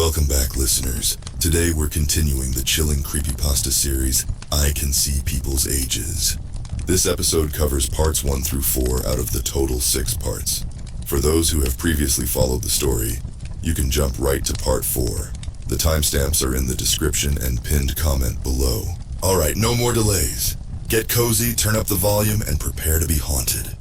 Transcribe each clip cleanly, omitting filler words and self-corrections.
Welcome back, listeners. Today we're continuing the chilling creepypasta series, I Can See People's Ages. This episode covers parts 1 through 4 out of the total 6 parts. For those who have previously followed the story, you can jump right to part 4. The timestamps are in the description and pinned comment below. Alright, no more delays. Get cozy, turn up the volume, and prepare to be haunted.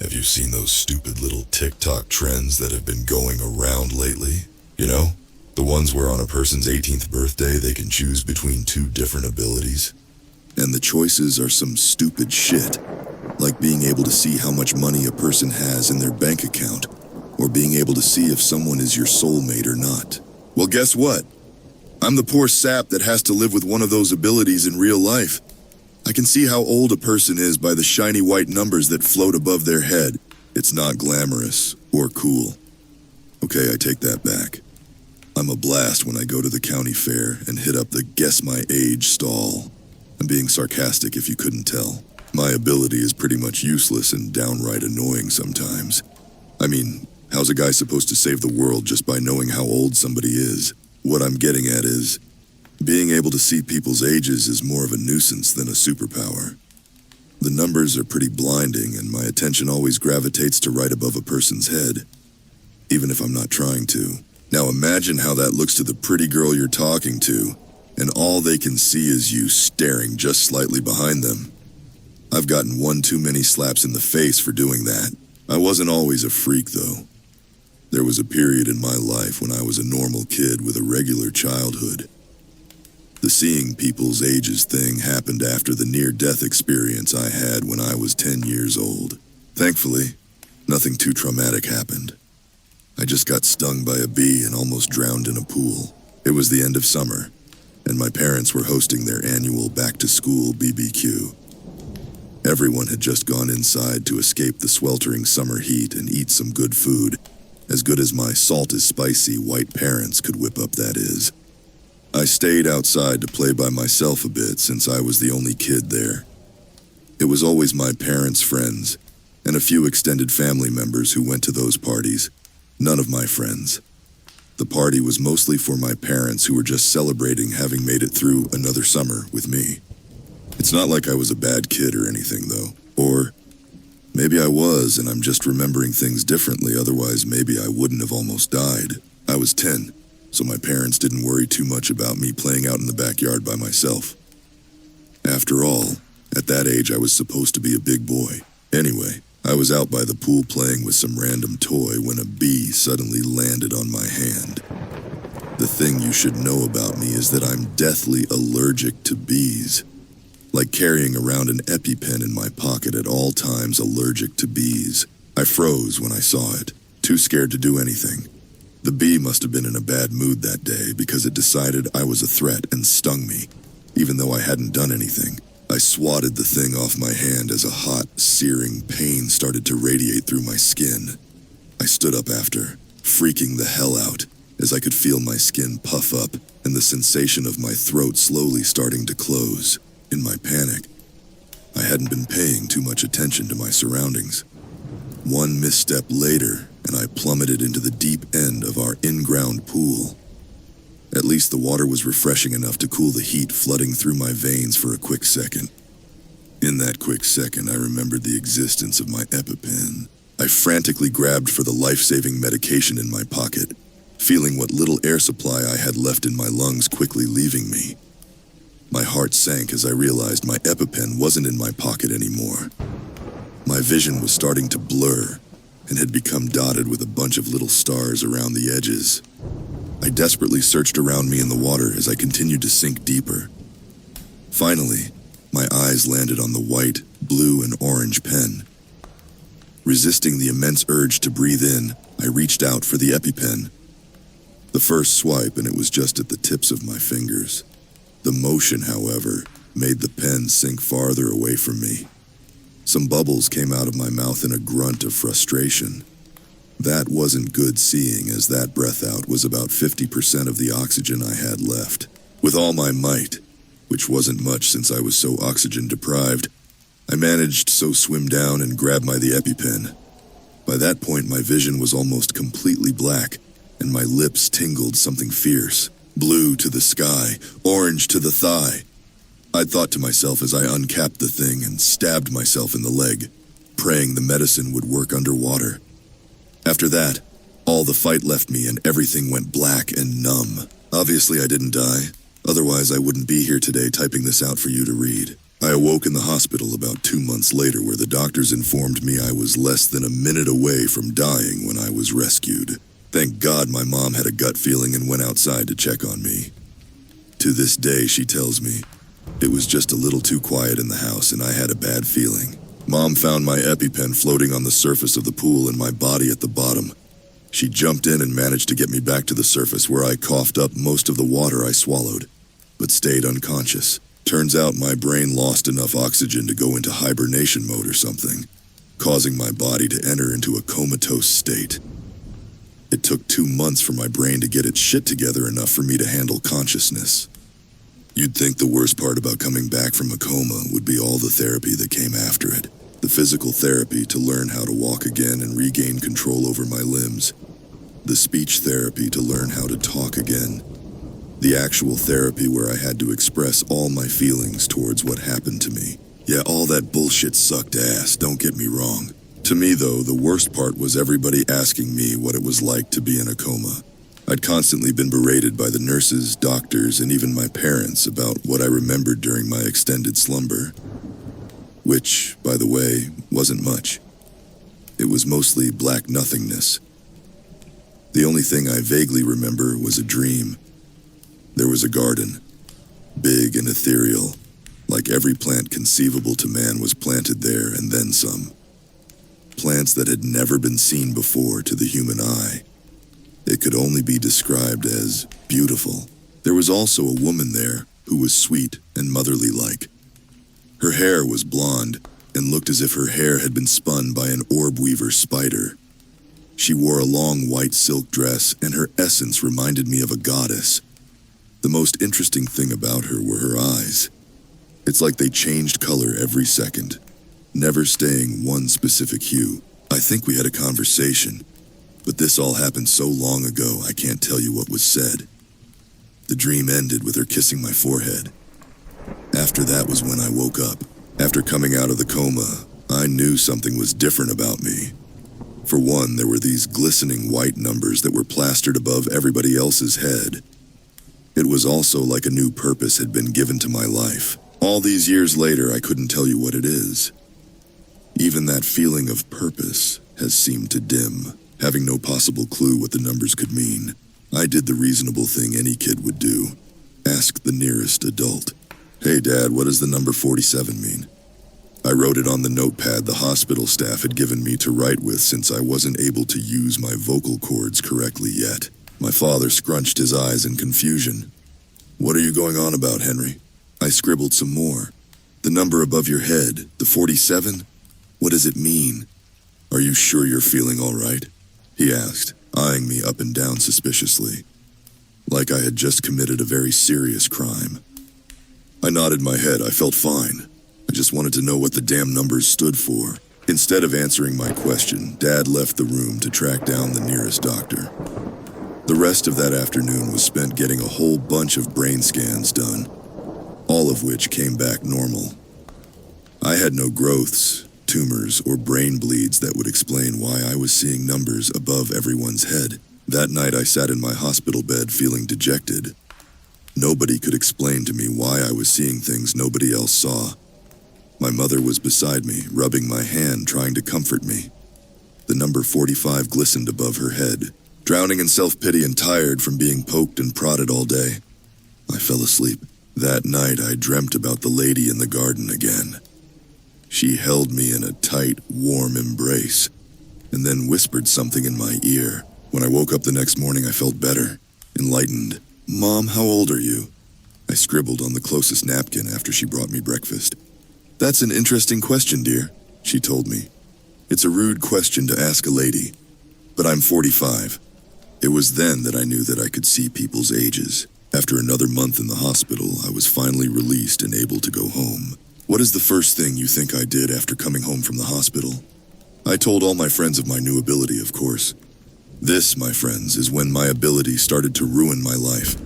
Have you seen those stupid little TikTok trends that have been going around lately? You know, the ones where on a person's 18th birthday they can choose between 2 different abilities. And the choices are some stupid shit, like being able to see how much money a person has in their bank account, or being able to see if someone is your soulmate or not. Well, guess what? I'm the poor sap that has to live with one of those abilities in real life. I can see how old a person is by the shiny white numbers that float above their head. It's not glamorous or cool. Okay, I take that back. I'm a blast when I go to the county fair and hit up the Guess My Age stall. I'm being sarcastic if you couldn't tell. My ability is pretty much useless and downright annoying sometimes. I mean, how's a guy supposed to save the world just by knowing how old somebody is? What I'm getting at is, being able to see people's ages is more of a nuisance than a superpower. The numbers are pretty blinding, and my attention always gravitates to right above a person's head, even if I'm not trying to. Now imagine how that looks to the pretty girl you're talking to, and all they can see is you staring just slightly behind them. I've gotten one too many slaps in the face for doing that. I wasn't always a freak, though. There was a period in my life when I was a normal kid with a regular childhood. The seeing people's ages thing happened after the near-death experience I had when I was 10 years old. Thankfully, nothing too traumatic happened. I just got stung by a bee and almost drowned in a pool. It was the end of summer, and my parents were hosting their annual back-to-school BBQ. Everyone had just gone inside to escape the sweltering summer heat and eat some good food, as good as my salt-is-spicy white parents could whip up, that is. I stayed outside to play by myself a bit since I was the only kid there. It was always my parents' friends, and a few extended family members who went to those parties. None of my friends. The party was mostly for my parents who were just celebrating having made it through another summer with me. It's not like I was a bad kid or anything, though. Or maybe I was, and I'm just remembering things differently, otherwise maybe I wouldn't have almost died. I was 10. So my parents didn't worry too much about me playing out in the backyard by myself. After all, at that age I was supposed to be a big boy. Anyway, I was out by the pool playing with some random toy when a bee suddenly landed on my hand. The thing you should know about me is that I'm deathly allergic to bees. Like carrying around an EpiPen in my pocket at all times, allergic to bees. I froze when I saw it, too scared to do anything. The bee must have been in a bad mood that day because it decided I was a threat and stung me, even though I hadn't done anything. I swatted the thing off my hand as a hot, searing pain started to radiate through my skin. I stood up after, freaking the hell out, as I could feel my skin puff up and the sensation of my throat slowly starting to close. In my panic, I hadn't been paying too much attention to my surroundings. One misstep later, and I plummeted into the deep end of our in-ground pool. At least the water was refreshing enough to cool the heat flooding through my veins for a quick second. In that quick second, I remembered the existence of my EpiPen. I frantically grabbed for the life-saving medication in my pocket, feeling what little air supply I had left in my lungs quickly leaving me. My heart sank as I realized my EpiPen wasn't in my pocket anymore. My vision was starting to blur, and had become dotted with a bunch of little stars around the edges. I desperately searched around me in the water as I continued to sink deeper. Finally, my eyes landed on the white, blue, and orange pen. Resisting the immense urge to breathe in, I reached out for the EpiPen. The first swipe, and it was just at the tips of my fingers. The motion, however, made the pen sink farther away from me. Some bubbles came out of my mouth in a grunt of frustration. That wasn't good seeing, as that breath out was about 50% of the oxygen I had left. With all my might, which wasn't much since I was so oxygen deprived, I managed to swim down and grab the EpiPen. By that point, my vision was almost completely black, and my lips tingled something fierce. Blue to the sky, orange to the thigh. I thought to myself as I uncapped the thing and stabbed myself in the leg, praying the medicine would work underwater. After that, all the fight left me and everything went black and numb. Obviously I didn't die, otherwise I wouldn't be here today typing this out for you to read. I awoke in the hospital about 2 months later where the doctors informed me I was less than a minute away from dying when I was rescued. Thank God my mom had a gut feeling and went outside to check on me. To this day, she tells me, it was just a little too quiet in the house and I had a bad feeling. Mom found my EpiPen floating on the surface of the pool and my body at the bottom. She jumped in and managed to get me back to the surface where I coughed up most of the water I swallowed, but stayed unconscious. Turns out my brain lost enough oxygen to go into hibernation mode or something, causing my body to enter into a comatose state. It took 2 months for my brain to get its shit together enough for me to handle consciousness. You'd think the worst part about coming back from a coma would be all the therapy that came after it. The physical therapy to learn how to walk again and regain control over my limbs. The speech therapy to learn how to talk again. The actual therapy where I had to express all my feelings towards what happened to me. Yeah, all that bullshit sucked ass, don't get me wrong. To me, though, the worst part was everybody asking me what it was like to be in a coma. I'd constantly been berated by the nurses, doctors, and even my parents about what I remembered during my extended slumber. Which, by the way, wasn't much. It was mostly black nothingness. The only thing I vaguely remember was a dream. There was a garden, big and ethereal, like every plant conceivable to man was planted there and then some. Plants that had never been seen before to the human eye. It could only be described as beautiful. There was also a woman there who was sweet and motherly-like. Her hair was blonde and looked as if her hair had been spun by an orb weaver spider. She wore a long white silk dress and her essence reminded me of a goddess. The most interesting thing about her were her eyes. It's like they changed color every second, never staying one specific hue. I think we had a conversation, but this all happened so long ago I can't tell you what was said. The dream ended with her kissing my forehead. After that was when I woke up. After coming out of the coma, I knew something was different about me. For one, there were these glistening white numbers that were plastered above everybody else's head. It was also like a new purpose had been given to my life. All these years later, I couldn't tell you what it is. Even that feeling of purpose has seemed to dim, having no possible clue what the numbers could mean. I did the reasonable thing any kid would do. Ask the nearest adult. Hey Dad, what does the number 47 mean? I wrote it on the notepad the hospital staff had given me to write with since I wasn't able to use my vocal cords correctly yet. My father scrunched his eyes in confusion. What are you going on about, Henry? I scribbled some more. The number above your head, the 47? What does it mean? Are you sure you're feeling all right? He asked, eyeing me up and down suspiciously, like I had just committed a very serious crime. I nodded my head. I felt fine. I just wanted to know what the damn numbers stood for. Instead of answering my question, Dad left the room to track down the nearest doctor. The rest of that afternoon was spent getting a whole bunch of brain scans done, all of which came back normal. I had no growths, tumors, or brain bleeds that would explain why I was seeing numbers above everyone's head. That night I sat in my hospital bed feeling dejected. Nobody could explain to me why I was seeing things nobody else saw. My mother was beside me, rubbing my hand, trying to comfort me. The number 45 glistened above her head. Drowning in self-pity and tired from being poked and prodded all day, I fell asleep. That night I dreamt about the lady in the garden again. She held me in a tight, warm embrace, and then whispered something in my ear. When I woke up the next morning, I felt better, enlightened. Mom, how old are you? I scribbled on the closest napkin after she brought me breakfast. That's an interesting question, dear, she told me. It's a rude question to ask a lady, but I'm 45. It was then that I knew that I could see people's ages. After another month in the hospital, I was finally released and able to go home. What is the first thing you think I did after coming home from the hospital? I told all my friends of my new ability, of course. This, my friends, is when my ability started to ruin my life.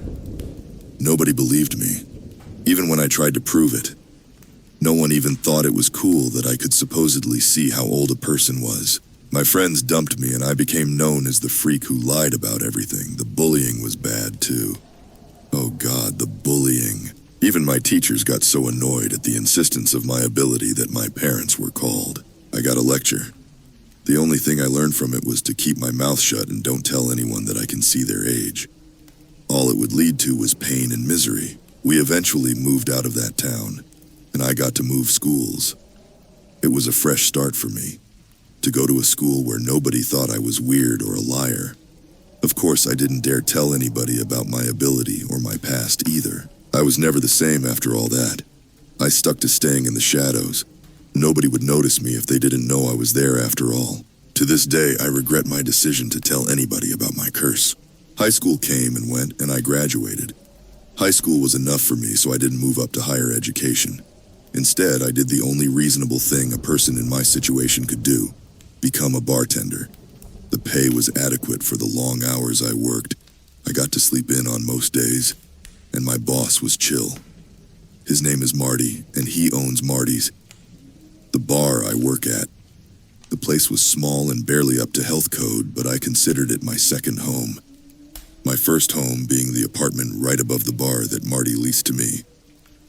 Nobody believed me, even when I tried to prove it. No one even thought it was cool that I could supposedly see how old a person was. My friends dumped me and I became known as the freak who lied about everything. The bullying was bad too. Oh God, the bullying. Even my teachers got so annoyed at the insistence of my ability that my parents were called. I got a lecture. The only thing I learned from it was to keep my mouth shut and don't tell anyone that I can see their age. All it would lead to was pain and misery. We eventually moved out of that town, and I got to move schools. It was a fresh start for me, to go to a school where nobody thought I was weird or a liar. Of course, I didn't dare tell anybody about my ability or my past either. I was never the same after all that. I stuck to staying in the shadows. Nobody would notice me if they didn't know I was there after all. To this day, I regret my decision to tell anybody about my curse. High school came and went, and I graduated. High school was enough for me, so I didn't move up to higher education. Instead, I did the only reasonable thing a person in my situation could do: become a bartender. The pay was adequate for the long hours I worked. I got to sleep in on most days, and my boss was chill. His name is Marty, and he owns Marty's, the bar I work at. The place was small and barely up to health code, but I considered it my second home. My first home being the apartment right above the bar that Marty leased to me.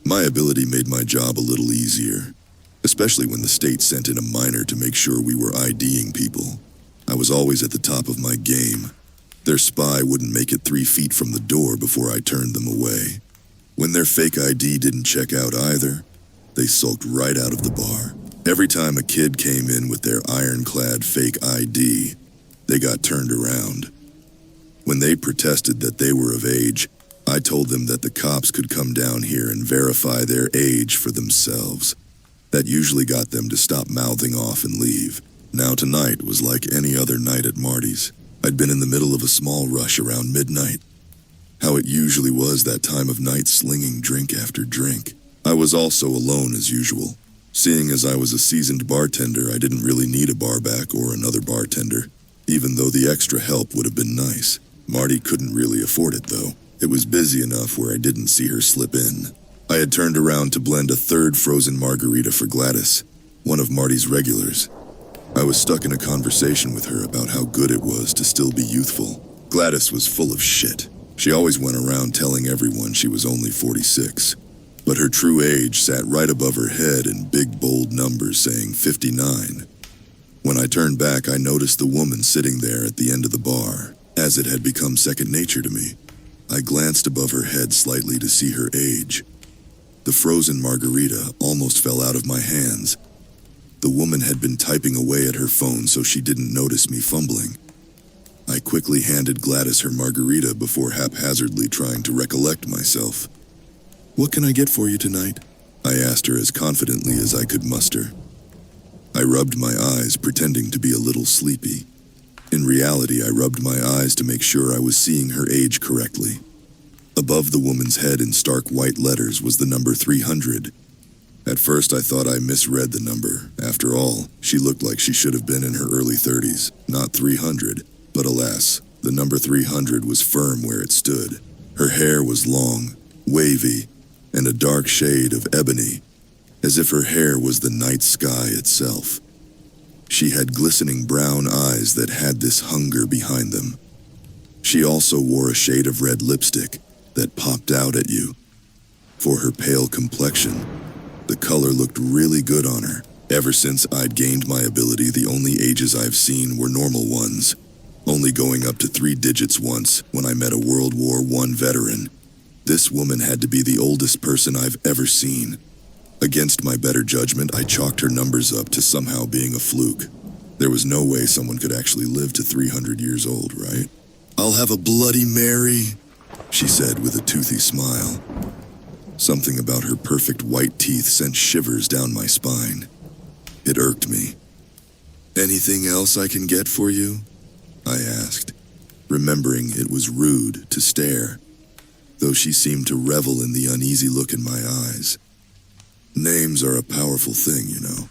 My ability made my job a little easier, especially when the state sent in a miner to make sure we were IDing people. I was always at the top of my game. Their spy wouldn't make it 3 feet from the door before I turned them away. When their fake ID didn't check out either, they sulked right out of the bar. Every time a kid came in with their ironclad fake ID, they got turned around. When they protested that they were of age, I told them that the cops could come down here and verify their age for themselves. That usually got them to stop mouthing off and leave. Now tonight was like any other night at Marty's. I'd been in the middle of a small rush around midnight. How it usually was that time of night, slinging drink after drink. I was also alone as usual. Seeing as I was a seasoned bartender, I didn't really need a barback or another bartender, even though the extra help would have been nice. Marty couldn't really afford it though. It was busy enough where I didn't see her slip in. I had turned around to blend a third frozen margarita for Gladys, one of Marty's regulars. I was stuck in a conversation with her about how good it was to still be youthful. Gladys was full of shit. She always went around telling everyone she was only 46. But her true age sat right above her head in big bold numbers saying 59. When I turned back, I noticed the woman sitting there at the end of the bar, as it had become second nature to me. I glanced above her head slightly to see her age. The frozen margarita almost fell out of my hands. The woman had been typing away at her phone so she didn't notice me fumbling. I quickly handed Gladys her margarita before haphazardly trying to recollect myself. "What can I get for you tonight?" I asked her as confidently as I could muster. I rubbed my eyes, pretending to be a little sleepy. In reality, I rubbed my eyes to make sure I was seeing her age correctly. Above the woman's head in stark white letters was the number 300. At first, I thought I misread the number. After all, she looked like she should have been in her early 30s, not 300. But alas, the number 300 was firm where it stood. Her hair was long, wavy, and a dark shade of ebony, as if her hair was the night sky itself. She had glistening brown eyes that had this hunger behind them. She also wore a shade of red lipstick that popped out at you. For her pale complexion, the color looked really good on her. Ever since I'd gained my ability, the only ages I've seen were normal ones, only going up to 3 digits once when I met a World War I veteran. This woman had to be the oldest person I've ever seen. Against my better judgment, I chalked her numbers up to somehow being a fluke. There was no way someone could actually live to 300 years old, right? "I'll have a Bloody Mary," she said with a toothy smile. Something about her perfect white teeth sent shivers down my spine. It irked me. "Anything else I can get for you?" I asked, remembering it was rude to stare, though she seemed to revel in the uneasy look in my eyes. Names are a powerful thing, you know.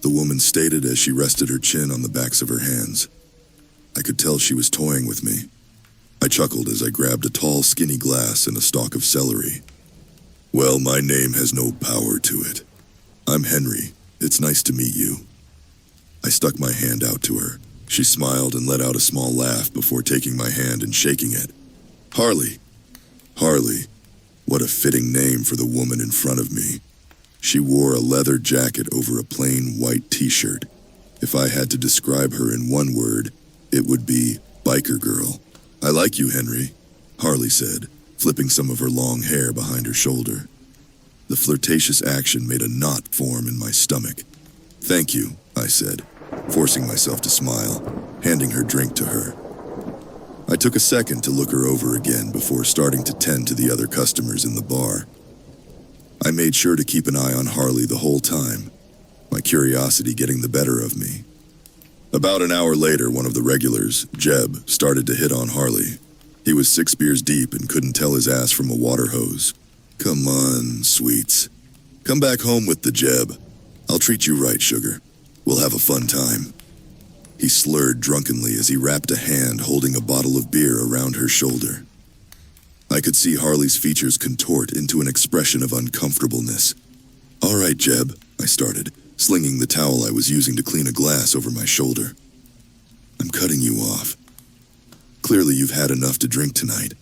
the woman stated as she rested her chin on the backs of her hands. I could tell she was toying with me. I chuckled as I grabbed a tall, skinny glass and a stalk of celery. Well, my name has no power to it. I'm Henry. It's nice to meet you. I stuck my hand out to her. She smiled and let out a small laugh before taking my hand and shaking it. Harley. Harley. What a fitting name for the woman in front of me. She wore a leather jacket over a plain white t-shirt. If I had to describe her in one word, it would be biker girl. I like you, Henry, Harley said, flipping some of her long hair behind her shoulder. The flirtatious action made a knot form in my stomach. Thank you, I said, forcing myself to smile, handing her drink to her. I took a second to look her over again before starting to tend to the other customers in the bar. I made sure to keep an eye on Harley the whole time, my curiosity getting the better of me. About an hour later, one of the regulars, Jeb, started to hit on Harley. He was 6 beers deep and couldn't tell his ass from a water hose. Come on, sweets. Come back home with the Jeb. I'll treat you right, sugar. We'll have a fun time. He slurred drunkenly as he wrapped a hand holding a bottle of beer around her shoulder. I could see Harley's features contort into an expression of uncomfortableness. All right, Jeb, I started, slinging the towel I was using to clean a glass over my shoulder. I'm cutting you off. Clearly you've had enough to drink tonight.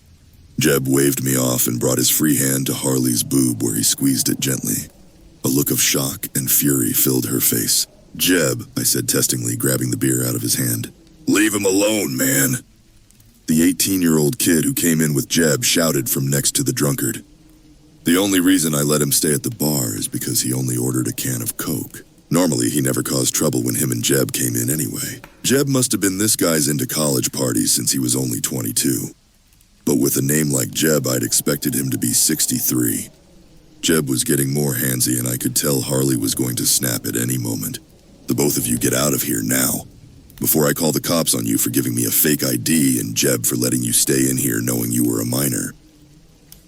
Jeb waved me off and brought his free hand to Harley's boob where he squeezed it gently. A look of shock and fury filled her face. Jeb, I said testingly, grabbing the beer out of his hand. Leave him alone, man. The 18-year-old kid who came in with Jeb shouted from next to the drunkard. The only reason I let him stay at the bar is because he only ordered a can of Coke. Normally, he never caused trouble when him and Jeb came in anyway. Jeb must have been this guy's into college parties since he was only 22. But with a name like Jeb, I'd expected him to be 63. Jeb was getting more handsy and I could tell Harley was going to snap at any moment. The both of you get out of here now, before I call the cops on you for giving me a fake ID and Jeb for letting you stay in here knowing you were a minor.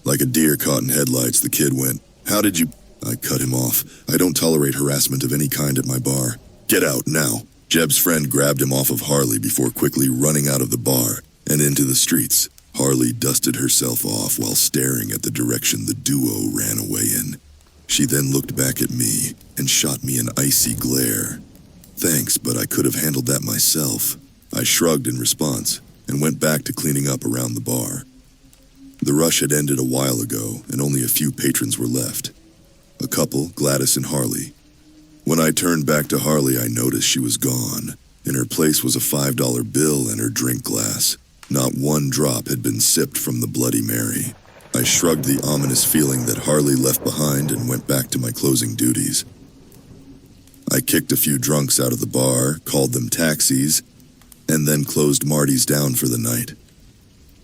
Like a deer caught in headlights, the kid went, How did you... I cut him off. I don't tolerate harassment of any kind at my bar. Get out now. Jeb's friend grabbed him off of Harley before quickly running out of the bar and into the streets. Harley dusted herself off while staring at the direction the duo ran away in. She then looked back at me and shot me an icy glare. Thanks, but I could have handled that myself. I shrugged in response and went back to cleaning up around the bar. The rush had ended a while ago and only a few patrons were left. A couple, Gladys and Harley. When I turned back to Harley, I noticed she was gone. In her place was a $5 bill and her drink glass. Not one drop had been sipped from the Bloody Mary. I shrugged the ominous feeling that Harley left behind and went back to my closing duties. I kicked a few drunks out of the bar, called them taxis, and then closed Marty's down for the night.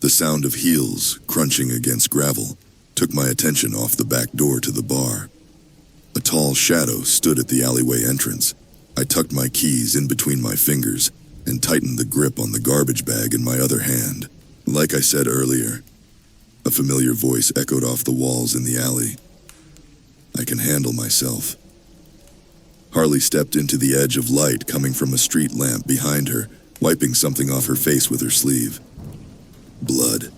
The sound of heels crunching against gravel took my attention off the back door to the bar. A tall shadow stood at the alleyway entrance. I tucked my keys in between my fingers and tightened the grip on the garbage bag in my other hand. Like I said earlier, a familiar voice echoed off the walls in the alley. I can handle myself. Harley stepped into the edge of light coming from a street lamp behind her, wiping something off her face with her sleeve. Blood.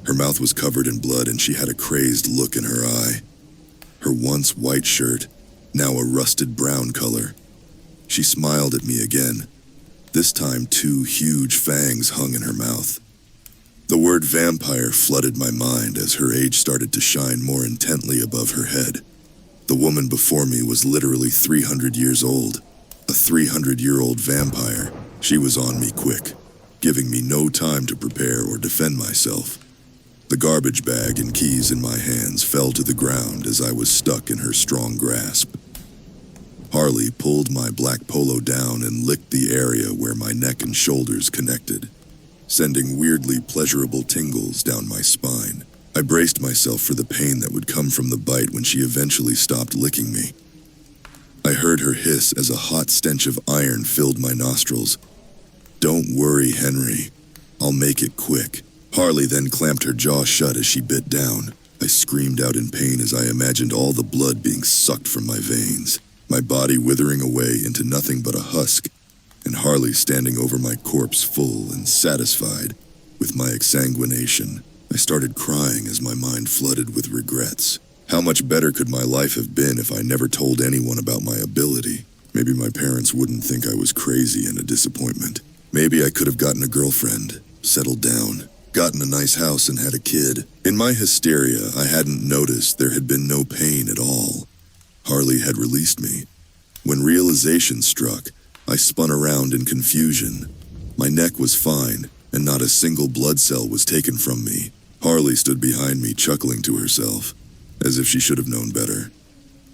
Her mouth was covered in blood and she had a crazed look in her eye. Her once white shirt, now a rusted brown color. She smiled at me again. This time 2 huge fangs hung in her mouth. The word vampire flooded my mind as her age started to shine more intently above her head. The woman before me was literally 300 years old. A 300-year-old vampire. She was on me quick, giving me no time to prepare or defend myself. The garbage bag and keys in my hands fell to the ground as I was stuck in her strong grasp. Harley pulled my black polo down and licked the area where my neck and shoulders connected, sending weirdly pleasurable tingles down my spine. I braced myself for the pain that would come from the bite when she eventually stopped licking me. I heard her hiss as a hot stench of iron filled my nostrils. Don't worry, Henry. I'll make it quick. Harley then clamped her jaw shut as she bit down. I screamed out in pain as I imagined all the blood being sucked from my veins. my body withering away into nothing but a husk, and Harley standing over my corpse full and satisfied with my exsanguination. I started crying as my mind flooded with regrets. How much better could my life have been if I never told anyone about my ability? Maybe my parents wouldn't think I was crazy and a disappointment. Maybe I could have gotten a girlfriend, settled down, gotten a nice house and had a kid. In my hysteria, I hadn't noticed there had been no pain at all. Harley had released me. When realization struck, I spun around in confusion. My neck was fine, and not a single blood cell was taken from me. Harley stood behind me, chuckling to herself, as if she should have known better.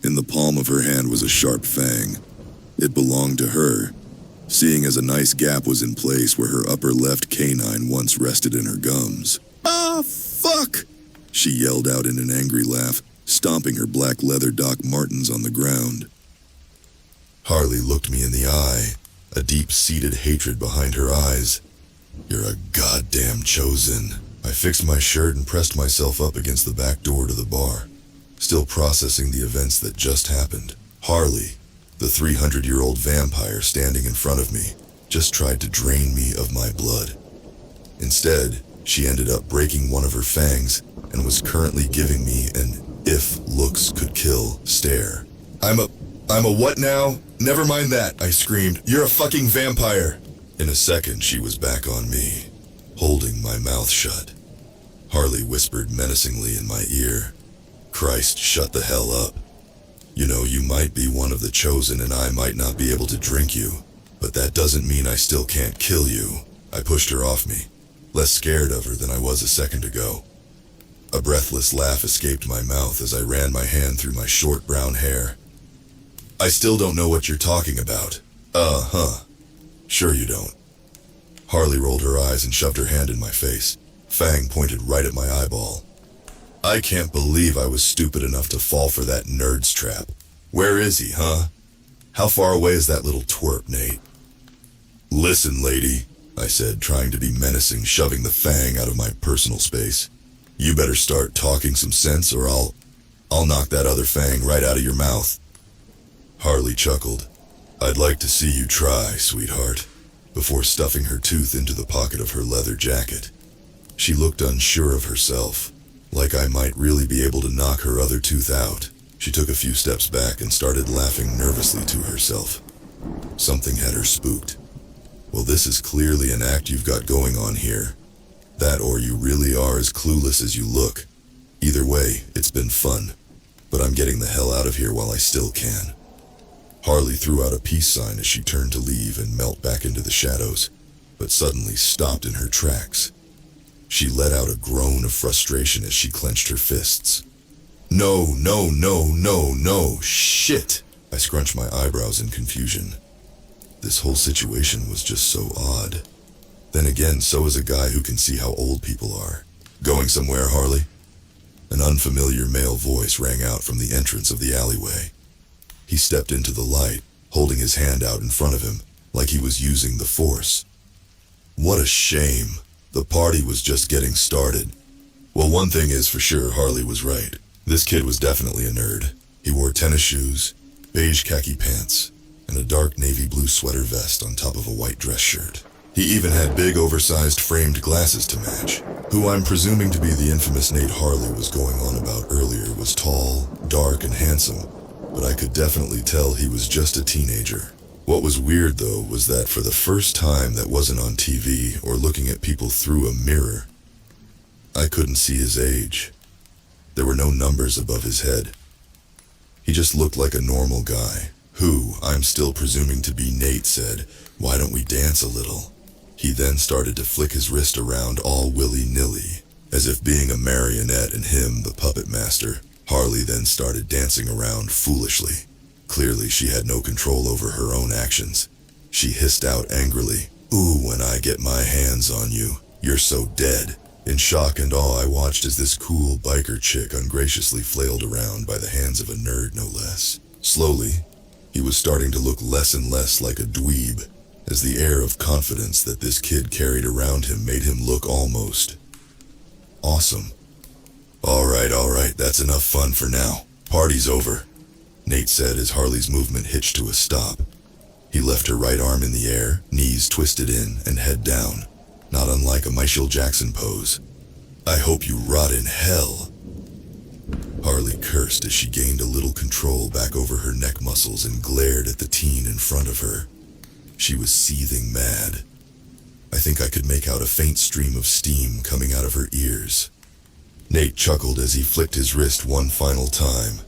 In the palm of her hand was a sharp fang. It belonged to her, seeing as a nice gap was in place where her upper left canine once rested in her gums. "Ah, fuck!" she yelled out in an angry laugh, stomping her black leather Doc Martens on the ground. Harley looked me in the eye, a deep-seated hatred behind her eyes. "You're a goddamn chosen." I fixed my shirt and pressed myself up against the back door to the bar, still processing the events that just happened. Harley, the 300-year-old vampire standing in front of me, just tried to drain me of my blood. Instead, she ended up breaking one of her fangs and was currently giving me an "if looks could kill" stare. I'm a what now? Never mind that, I screamed. "You're a fucking vampire." In a second, she was back on me, holding my mouth shut. Harley whispered menacingly in my ear, "Christ, shut the hell up. You know, you might be one of the chosen and I might not be able to drink you, but that doesn't mean I still can't kill you." I pushed her off me, less scared of her than I was a second ago. A breathless laugh escaped my mouth as I ran my hand through my short brown hair. "I still don't know what you're talking about." Sure you don't." Harley rolled her eyes and shoved her hand in my face, fang pointed right at my eyeball. "I can't believe I was stupid enough to fall for that nerd's trap. Where is he, huh? How far away is that little twerp, Nate?" "Listen, lady," I said, trying to be menacing, shoving the fang out of my personal space. "You better start talking some sense or I'll knock that other fang right out of your mouth." Harley chuckled. "I'd like to see you try, sweetheart," before stuffing her tooth into the pocket of her leather jacket. She looked unsure of herself, like I might really be able to knock her other tooth out. She took a few steps back and started laughing nervously to herself. Something had her spooked. "Well, this is clearly an act you've got going on here. That or you really are as clueless as you look. Either way, it's been fun, but I'm getting the hell out of here while I still can." Harley threw out a peace sign as she turned to leave and melt back into the shadows, but suddenly stopped in her tracks. She let out a groan of frustration as she clenched her fists. No, shit! I scrunched my eyebrows in confusion. This whole situation was just so odd. Then again, so is a guy who can see how old people are. "Going somewhere, Harley?" An unfamiliar male voice rang out from the entrance of the alleyway. He stepped into the light, holding his hand out in front of him, like he was using the force. What a shame. The party was just getting started. Well, one thing is for sure, Harley was right. This kid was definitely a nerd. He wore tennis shoes, beige khaki pants, and a dark navy blue sweater vest on top of a white dress shirt. He even had big oversized framed glasses to match. Who I'm presuming to be the infamous Nate Harley was going on about earlier was tall, dark, and handsome, but I could definitely tell he was just a teenager. What was weird though was that for the first time that wasn't on TV or looking at people through a mirror, I couldn't see his age. There were no numbers above his head. He just looked like a normal guy, who, I'm still presuming to be Nate, said, "Why don't we dance a little?" He then started to flick his wrist around all willy-nilly, as if being a marionette and him the puppet master. Harley then started dancing around foolishly. Clearly she had no control over her own actions. She hissed out angrily, "Ooh, when I get my hands on you, you're so dead." In shock and awe, I watched as this cool biker chick ungraciously flailed around by the hands of a nerd, no less. Slowly, he was starting to look less and less like a dweeb, as the air of confidence that this kid carried around him made him look almost awesome. All right, that's enough fun for now. Party's over. Nate said as Harley's movement hitched to a stop. He left her right arm in the air, knees twisted in and head down, not unlike a Michael Jackson pose. "I hope you rot in hell." Harley cursed as she gained a little control back over her neck muscles and glared at the teen in front of her. She was seething mad. I think I could make out a faint stream of steam coming out of her ears. Nate chuckled as he flicked his wrist one final time.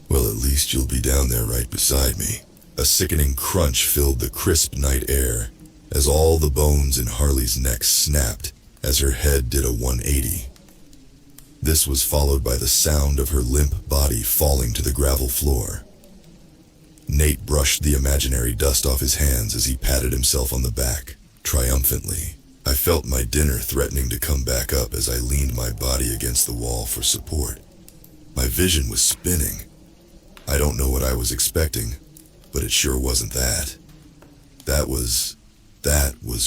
"Well, at least you'll be down there right beside me." A sickening crunch filled the crisp night air as all the bones in Harley's neck snapped as her head did a 180. This was followed by the sound of her limp body falling to the gravel floor. Nate brushed the imaginary dust off his hands as he patted himself on the back, triumphantly. I felt my dinner threatening to come back up as I leaned my body against the wall for support. My vision was spinning. I don't know what I was expecting, but it sure wasn't that. That was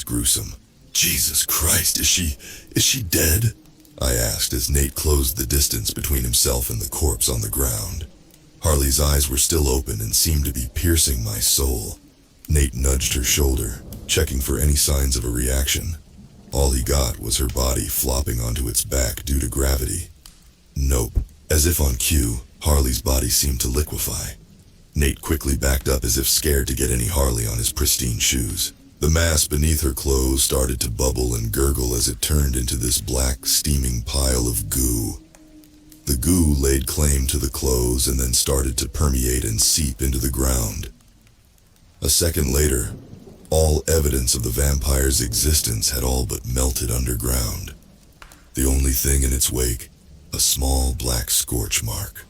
gruesome. "Jesus Christ, is she dead?" I asked as Nate closed the distance between himself and the corpse on the ground. Harley's eyes were still open and seemed to be piercing my soul. Nate nudged her shoulder, checking for any signs of a reaction. All he got was her body flopping onto its back due to gravity. Nope. As if on cue, Harley's body seemed to liquefy. Nate quickly backed up as if scared to get any Harley on his pristine shoes. The mass beneath her clothes started to bubble and gurgle as it turned into this black, steaming pile of goo. The goo laid claim to the clothes and then started to permeate and seep into the ground. A second later, all evidence of the vampire's existence had all but melted underground. The only thing in its wake, a small black scorch mark.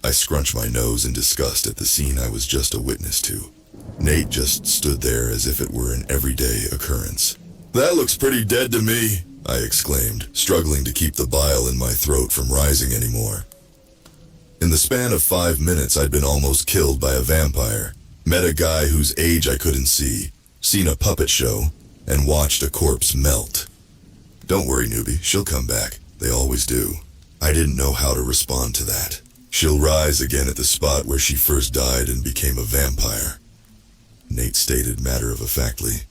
I scrunched my nose in disgust at the scene I was just a witness to. Nate just stood there as if it were an everyday occurrence. "That looks pretty dead to me," I exclaimed, struggling to keep the bile in my throat from rising anymore. In the span of 5 minutes, I'd been almost killed by a vampire, met a guy whose age I couldn't see, seen a puppet show, and watched a corpse melt. "Don't worry, newbie, she'll come back. They always do." I didn't know how to respond to that. "She'll rise again at the spot where she first died and became a vampire," Nate stated matter-of-factly.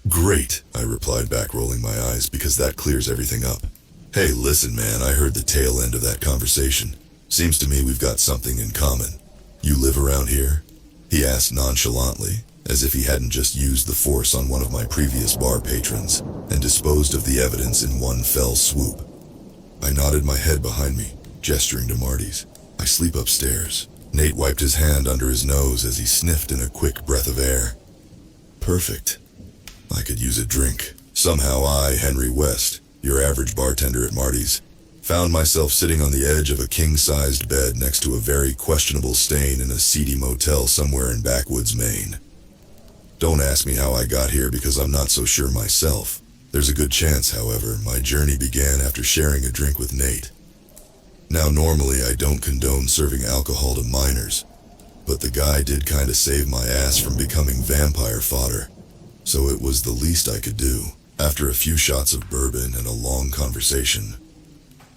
"Great," I replied back, rolling my eyes, because that clears everything up. "Hey, listen, man, I heard the tail end of that conversation. Seems to me we've got something in common. You live around here?" He asked nonchalantly, as if he hadn't just used the force on one of my previous bar patrons and disposed of the evidence in one fell swoop. I nodded my head behind me, gesturing to Marty's. "I sleep upstairs." Nate wiped his hand under his nose as he sniffed in a quick breath of air. "Perfect. I could use a drink." Somehow I, Henry West, your average bartender at Marty's, found myself sitting on the edge of a king-sized bed next to a very questionable stain in a seedy motel somewhere in backwoods Maine. Don't ask me how I got here because I'm not so sure myself. There's a good chance, however, my journey began after sharing a drink with Nate. Now, normally I don't condone serving alcohol to minors, but the guy did kinda save my ass from becoming vampire fodder, so it was the least I could do. After a few shots of bourbon and a long conversation,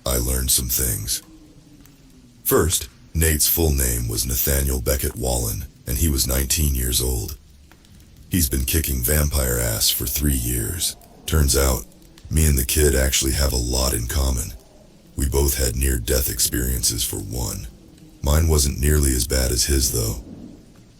I learned some things. First, Nate's full name was Nathaniel Beckett Wallen, and he was 19 years old. He's been kicking vampire ass for 3 years. Turns out, me and the kid actually have a lot in common. We both had near-death experiences for one. Mine wasn't nearly as bad as his, though.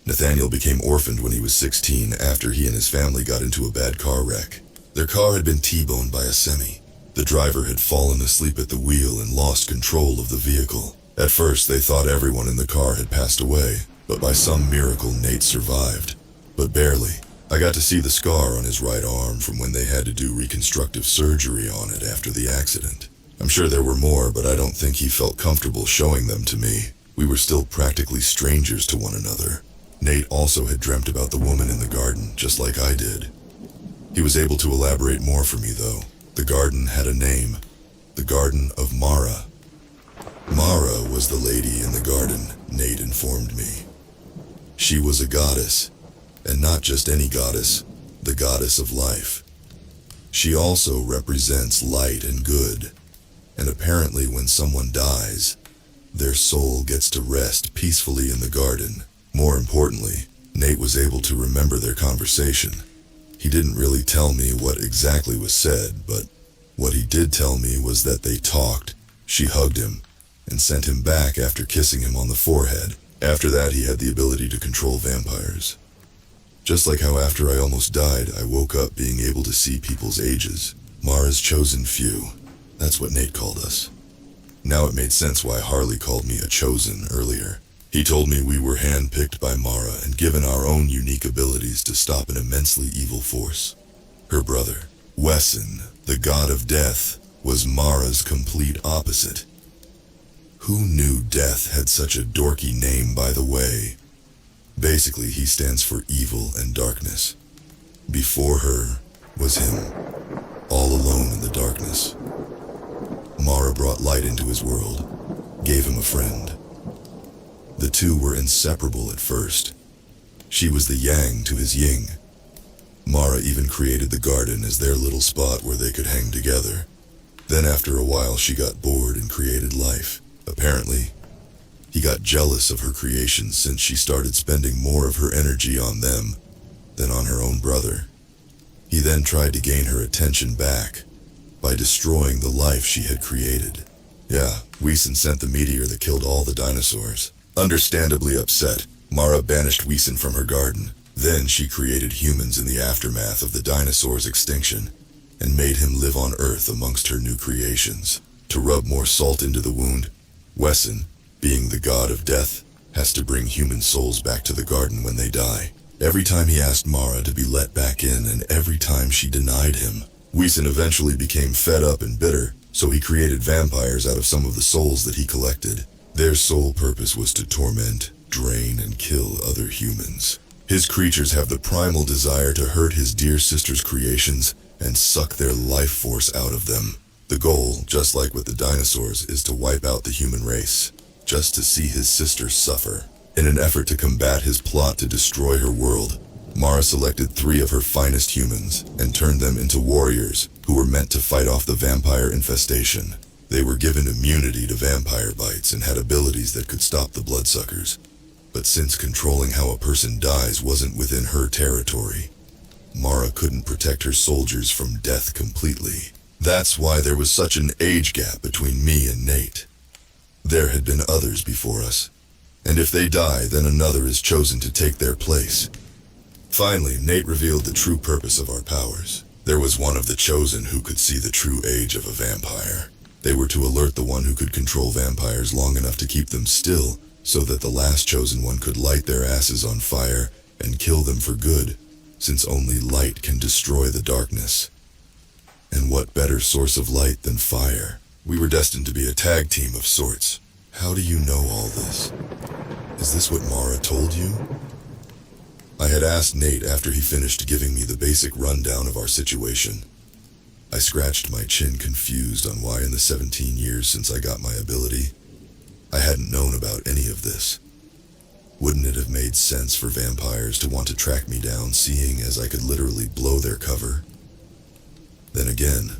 Nathaniel became orphaned when he was 16 after he and his family got into a bad car wreck. Their car had been T-boned by a semi. The driver had fallen asleep at the wheel and lost control of the vehicle. At first, they thought everyone in the car had passed away, but by some miracle, Nate survived. But barely. I got to see the scar on his right arm from when they had to do reconstructive surgery on it after the accident. I'm sure there were more, but I don't think he felt comfortable showing them to me. We were still practically strangers to one another. Nate also had dreamt about the woman in the garden, just like I did. He was able to elaborate more for me, though. The garden had a name. The Garden of Mara. Mara was the lady in the garden, Nate informed me. She was a goddess, and not just any goddess, the goddess of life. She also represents light and good, and apparently when someone dies, Their soul gets to rest peacefully in the garden. More importantly, Nate was able to remember their conversation. He didn't really tell me what exactly was said, but what he did tell me was that they talked. She hugged him and sent him back after kissing him on the forehead. After that, he had the ability to control vampires. Just like how after I almost died, I woke up being able to see people's ages. Mara's chosen few. That's what Nate called us. Now it made sense why Harley called me a chosen earlier. He told me we were handpicked by Mara and given our own unique abilities to stop an immensely evil force. Her brother, Wesson, the god of death, was Mara's complete opposite. Who knew death had such a dorky name, by the way? Basically, he stands for evil and darkness. Before her was him, all alone in the darkness. Mara brought light into his world, gave him a friend. The two were inseparable at first. She was the yang to his yin. Mara even created the garden as their little spot where they could hang together. Then after a while she got bored and created life. Apparently, he got jealous of her creations since she started spending more of her energy on them than on her own brother. He then tried to gain her attention back by destroying the life she had created. Yeah, Wesson sent the meteor that killed all the dinosaurs. Understandably upset, Mara banished Wesson from her garden. Then she created humans in the aftermath of the dinosaurs' extinction and made him live on Earth amongst her new creations. To rub more salt into the wound, Wesson, being the god of death, has to bring human souls back to the garden when they die. Every time he asked Mara to be let back in and every time she denied him, Wesson eventually became fed up and bitter, so he created vampires out of some of the souls that he collected. Their sole purpose was to torment, drain, and kill other humans. His creatures have the primal desire to hurt his dear sister's creations and suck their life force out of them. The goal, just like with the dinosaurs, is to wipe out the human race, just to see his sister suffer. In an effort to combat his plot to destroy her world, Mara selected 3 of her finest humans and turned them into warriors who were meant to fight off the vampire infestation. They were given immunity to vampire bites and had abilities that could stop the bloodsuckers. But since controlling how a person dies wasn't within her territory, Mara couldn't protect her soldiers from death completely. That's why there was such an age gap between me and Nate. There had been others before us, and if they die, then another is chosen to take their place. Finally, Nate revealed the true purpose of our powers. There was one of the chosen who could see the true age of a vampire. They were to alert the one who could control vampires long enough to keep them still, so that the last chosen one could light their asses on fire and kill them for good, since only light can destroy the darkness. And what better source of light than fire? We were destined to be a tag team of sorts. How do you know all this? Is this what Mara told you? I had asked Nate after he finished giving me the basic rundown of our situation. I scratched my chin, confused on why in the 17 years since I got my ability, I hadn't known about any of this. Wouldn't it have made sense for vampires to want to track me down, seeing as I could literally blow their cover? Then again,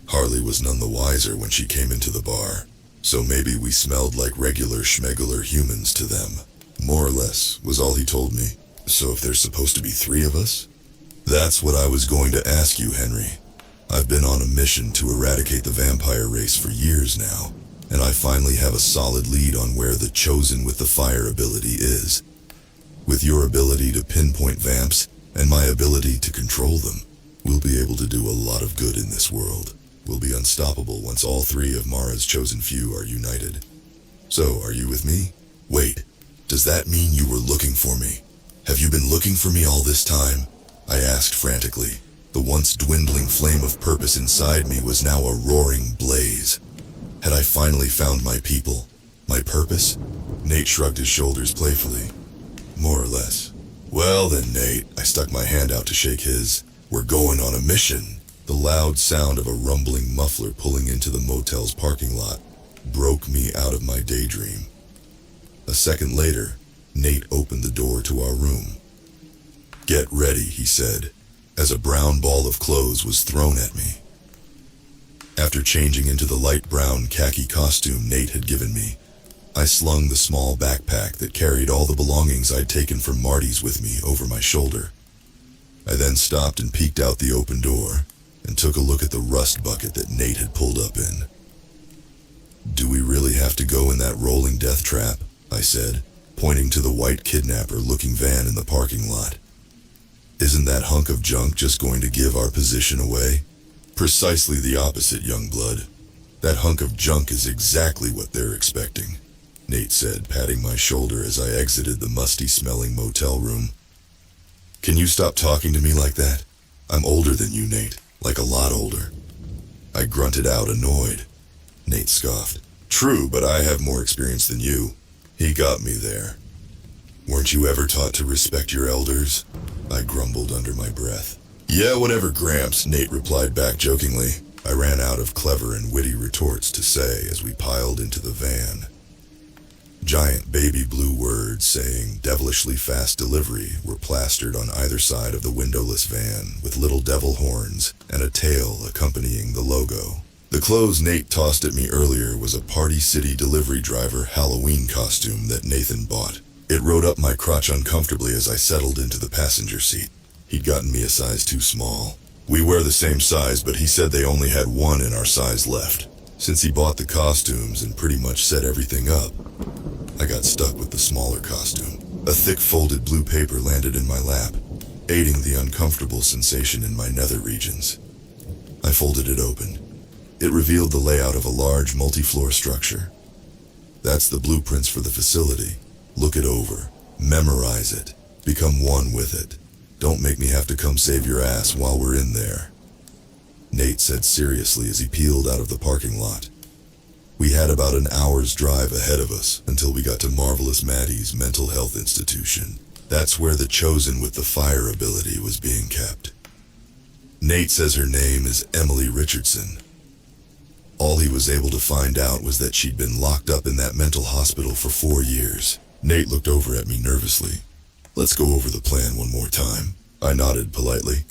Harley was none the wiser when she came into the bar, so maybe we smelled like regular schmegular humans to them. More or less, was all he told me. So if there's supposed to be 3 of us? That's what I was going to ask you, Henry. I've been on a mission to eradicate the vampire race for years now, and I finally have a solid lead on where the chosen with the fire ability is. With your ability to pinpoint vamps and my ability to control them, we'll be able to do a lot of good in this world. We'll be unstoppable once all 3 of Mara's chosen few are united. So, are you with me? Wait, does that mean you were looking for me? Have you been looking for me all this time? I asked frantically. The once dwindling flame of purpose inside me was now a roaring blaze. Had I finally found my people? My purpose? Nate shrugged his shoulders playfully. More or less. Well then, Nate, I stuck my hand out to shake his. We're going on a mission. The loud sound of a rumbling muffler pulling into the motel's parking lot broke me out of my daydream. A second later, Nate opened the door to our room. Get ready, he said, as a brown ball of clothes was thrown at me. After changing into the light brown khaki costume Nate had given me, I slung the small backpack that carried all the belongings I'd taken from Marty's with me over my shoulder. I then stopped and peeked out the open door and took a look at the rust bucket that Nate had pulled up in. "Do we really have to go in that rolling death trap?" I said, pointing to the white kidnapper-looking van in the parking lot. "Isn't that hunk of junk just going to give our position away?" "Precisely the opposite, young blood. That hunk of junk is exactly what they're expecting," Nate said, patting my shoulder as I exited the musty-smelling motel room. "Can you stop talking to me like that? I'm older than you, Nate, like a lot older." I grunted out, annoyed. Nate scoffed. "True, but I have more experience than you." He got me there. "Weren't you ever taught to respect your elders?" I grumbled under my breath. "Yeah, whatever, Gramps," Nate replied back jokingly. I ran out of clever and witty retorts to say as we piled into the van. Giant baby blue words saying "devilishly fast delivery" were plastered on either side of the windowless van, with little devil horns and a tail accompanying the logo. The clothes Nate tossed at me earlier was a Party City delivery driver Halloween costume that Nathan bought. It rode up my crotch uncomfortably as I settled into the passenger seat. He'd gotten me a size too small. We wear the same size, but he said they only had one in our size left. Since he bought the costumes and pretty much set everything up, I got stuck with the smaller costume. A thick folded blue paper landed in my lap, aiding the uncomfortable sensation in my nether regions. I folded it open. It revealed the layout of a large multi-floor structure. "That's the blueprints for the facility. Look it over. Memorize it. Become one with it. Don't make me have to come save your ass while we're in there," Nate said seriously as he peeled out of the parking lot. We had about an hour's drive ahead of us until we got to Marvelous Maddie's mental health institution. That's where the chosen with the fire ability was being kept. Nate says her name is Emily Richardson. All he was able to find out was that she'd been locked up in that mental hospital for 4 years. Nate looked over at me nervously. "Let's go over the plan one more time." I nodded politely.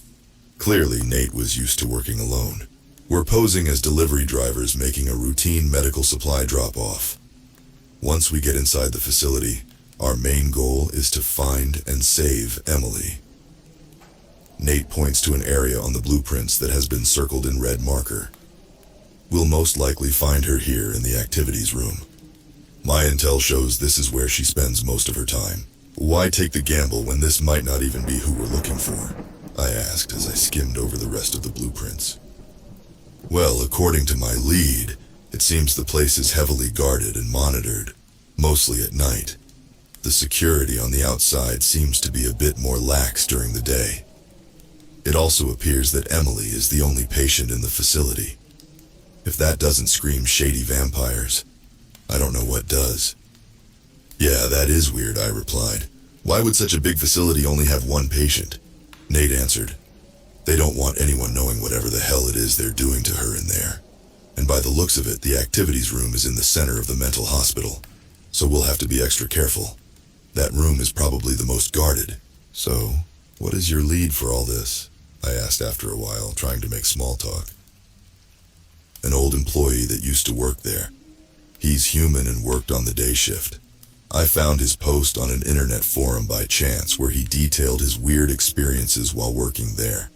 Clearly, Nate was used to working alone. We're posing as delivery drivers making a routine medical supply drop-off. Once we get inside the facility, our main goal is to find and save Emily. Nate points to an area on the blueprints that has been circled in red marker. "We'll most likely find her here in the activities room. My intel shows this is where she spends most of her time. Why take the gamble when this might not even be who we're looking for?" I asked as I skimmed over the rest of the blueprints. "Well, according to my lead, it seems the place is heavily guarded and monitored, mostly at night. The security on the outside seems to be a bit more lax during the day. It also appears that Emily is the only patient in the facility. If that doesn't scream shady vampires, I don't know what does." "Yeah, that is weird," I replied. "Why would such a big facility only have one patient?" Nate answered, "They don't want anyone knowing whatever the hell it is they're doing to her in there. And by the looks of it, the activities room is in the center of the mental hospital, so we'll have to be extra careful. That room is probably the most guarded." "So, what is your lead for all this?" I asked after a while, trying to make small talk. "An old employee that used to work there. He's human and worked on the day shift. I found his post on an internet forum by chance where he detailed his weird experiences while working there.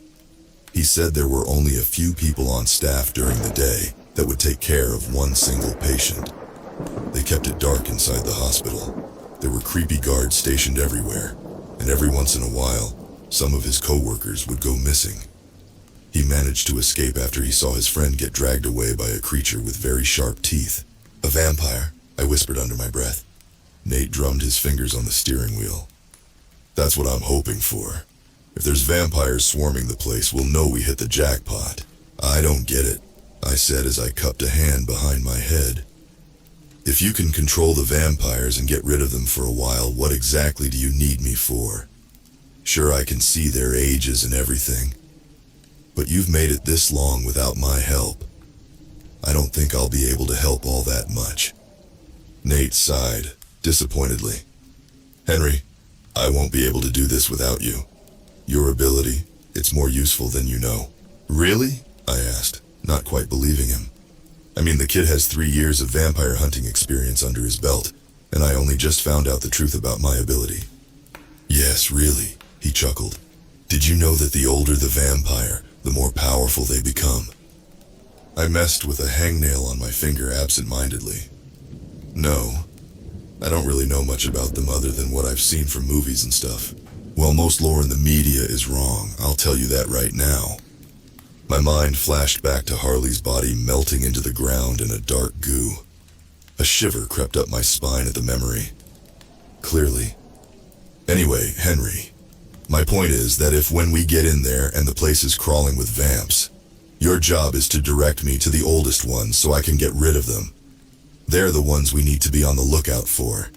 He said there were only a few people on staff during the day that would take care of one single patient. They kept it dark inside the hospital. There were creepy guards stationed everywhere, and every once in a while, some of his co-workers would go missing. He managed to escape after he saw his friend get dragged away by a creature with very sharp teeth." "A vampire," I whispered under my breath. Nate drummed his fingers on the steering wheel. "That's what I'm hoping for. If there's vampires swarming the place, we'll know we hit the jackpot." "I don't get it," I said as I cupped a hand behind my head. "If you can control the vampires and get rid of them for a while, what exactly do you need me for? Sure, I can see their ages and everything, but you've made it this long without my help. I don't think I'll be able to help all that much." Nate sighed, disappointedly. "Henry, I won't be able to do this without you. Your ability, it's more useful than you know." "Really?" I asked, not quite believing him. I mean, the kid has 3 years of vampire hunting experience under his belt. and I only just found out the truth about my ability. Yes, really, he chuckled. Did you know that the older the vampire, the more powerful they become? I messed with a hangnail on my finger absent-mindedly. No, I don't really know much about them other than what I've seen from movies and stuff. Well, most lore in the media is wrong, I'll tell you that right now. My mind flashed back to Harley's body melting into the ground in a dark goo. A shiver crept up my spine at the memory. Clearly. Anyway, Henry, my point is that if when we get in there and the place is crawling with vamps, your job is to direct me to the oldest ones so I can get rid of them. They're the ones we need to be on the lookout for.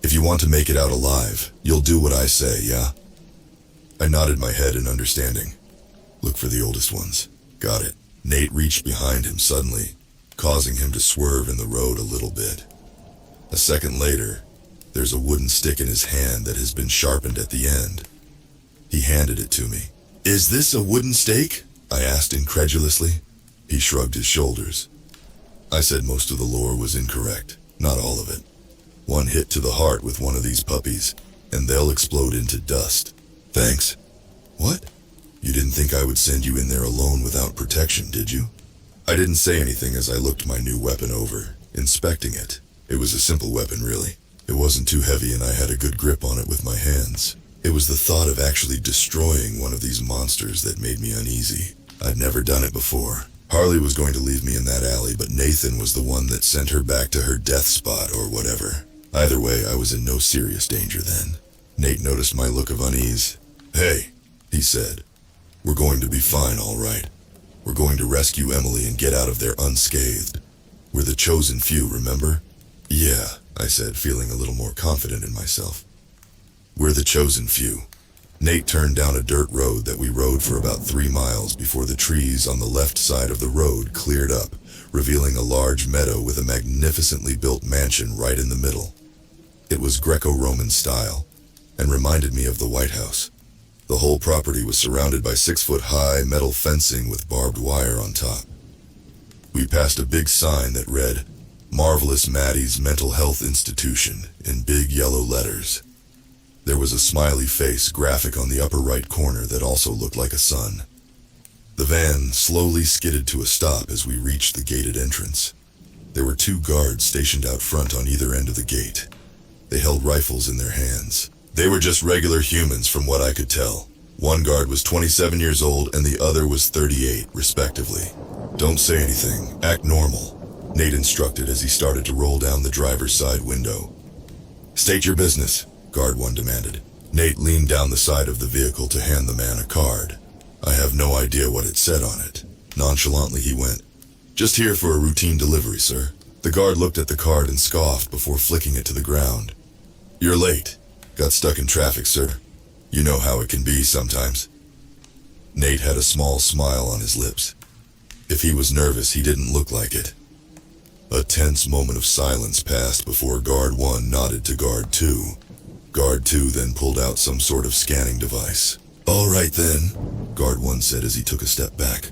If you want to make it out alive, you'll do what I say, yeah? I nodded my head in understanding. Look for the oldest ones. Got it. Nate reached behind him suddenly, causing him to swerve in the road a little bit. A second later, there's a wooden stick in his hand that has been sharpened at the end. He handed it to me. Is this a wooden stake? I asked incredulously. He shrugged his shoulders. I said most of the lore was incorrect, not all of it. One hit to the heart with one of these puppies, and they'll explode into dust. Thanks. What? You didn't think I would send you in there alone without protection, did you? I didn't say anything as I looked my new weapon over, inspecting it. It was a simple weapon, really. It wasn't too heavy and I had a good grip on it with my hands. It was the thought of actually destroying one of these monsters that made me uneasy. I'd never done it before. Harley was going to leave me in that alley, but Nathan was the one that sent her back to her death spot or whatever. Either way, I was in no serious danger then. Nate noticed my look of unease. Hey, he said. We're going to be fine, all right. We're going to rescue Emily and get out of there unscathed. We're the chosen few, remember? Yeah, I said, feeling a little more confident in myself. We're the chosen few. Nate turned down a dirt road that we rode for about 3 miles before the trees on the left side of the road cleared up, revealing a large meadow with a magnificently built mansion right in the middle. It was Greco-Roman style, and reminded me of the White House. The whole property was surrounded by 6-foot-high metal fencing with barbed wire on top. We passed a big sign that read, Marvelous Maddie's Mental Health Institution, in big yellow letters. There was a smiley face graphic on the upper right corner that also looked like a sun. The van slowly skidded to a stop as we reached the gated entrance. There were 2 guards stationed out front on either end of the gate. They held rifles in their hands. They were just regular humans from what I could tell. One guard was 27 years old and the other was 38, respectively. Don't say anything. Act normal, Nate instructed as he started to roll down the driver's side window. State your business, Guard 1 demanded. Nate leaned down the side of the vehicle to hand the man a card. I have no idea what it said on it. Nonchalantly he went, Just here for a routine delivery, sir. The guard looked at the card and scoffed before flicking it to the ground. You're late. Got stuck in traffic, sir. You know how it can be sometimes. Nate had a small smile on his lips. If he was nervous, he didn't look like it. A tense moment of silence passed before Guard 1 nodded to Guard 2. Guard 2 then pulled out some sort of scanning device. All right then, Guard 1 said as he took a step back.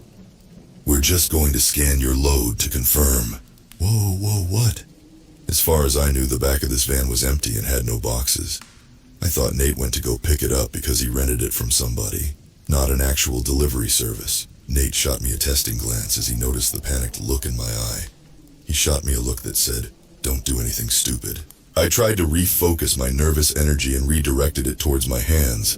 We're just going to scan your load to confirm. Whoa, what? As far as I knew, the back of this van was empty and had no boxes. I thought Nate went to go pick it up because he rented it from somebody, not an actual delivery service. Nate shot me a testing glance as he noticed the panicked look in my eye. He shot me a look that said, Don't do anything stupid. I tried to refocus my nervous energy and redirected it towards my hands.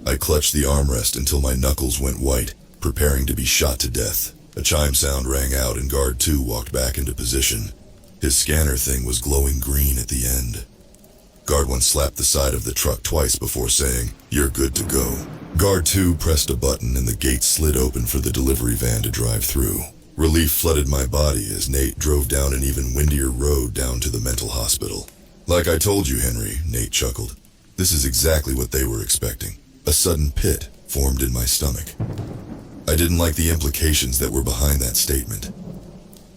I clutched the armrest until my knuckles went white, preparing to be shot to death. A chime sound rang out and Guard 2 walked back into position. His scanner thing was glowing green at the end. Guard 1 slapped the side of the truck twice before saying, You're good to go. Guard 2 pressed a button and the gate slid open for the delivery van to drive through. Relief flooded my body as Nate drove down an even windier road down to the mental hospital. Like I told you, Henry, Nate chuckled. This is exactly what they were expecting. A sudden pit formed in my stomach. I didn't like the implications that were behind that statement.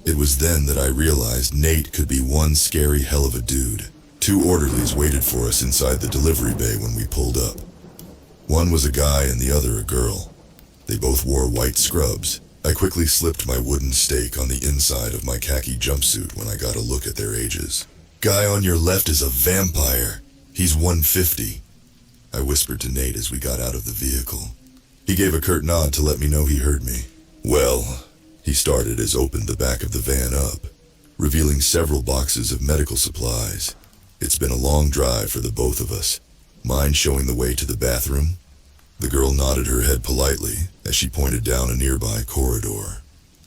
It was then that I realized Nate could be one scary hell of a dude. 2 orderlies waited for us inside the delivery bay when we pulled up. One was a guy and the other a girl. They both wore white scrubs. I quickly slipped my wooden stake on the inside of my khaki jumpsuit when I got a look at their ages. Guy on your left is a vampire. He's 150. I whispered to Nate as we got out of the vehicle. He gave a curt nod to let me know he heard me. Well, he started as opened the back of the van up, revealing several boxes of medical supplies. It's been a long drive for the both of us. Mine showing the way to the bathroom. The girl nodded her head politely as she pointed down a nearby corridor.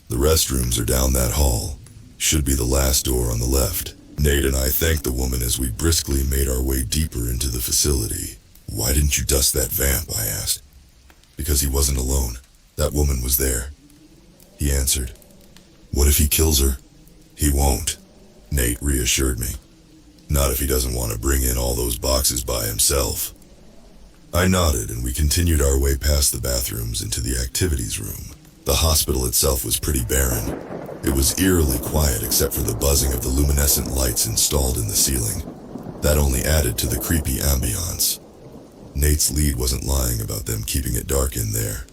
The restrooms are down that hall. Should be the last door on the left. Nate and I thanked the woman as we briskly made our way deeper into the facility. Why didn't you dust that vamp? I asked. Because he wasn't alone. That woman was there, he answered. What if he kills her? He won't, Nate reassured me. Not if he doesn't want to bring in all those boxes by himself. I nodded and we continued our way past the bathrooms into the activities room. The hospital itself was pretty barren. It was eerily quiet except for the buzzing of the luminescent lights installed in the ceiling. That only added to the creepy ambiance. Nate's lead wasn't lying about them keeping it dark in there.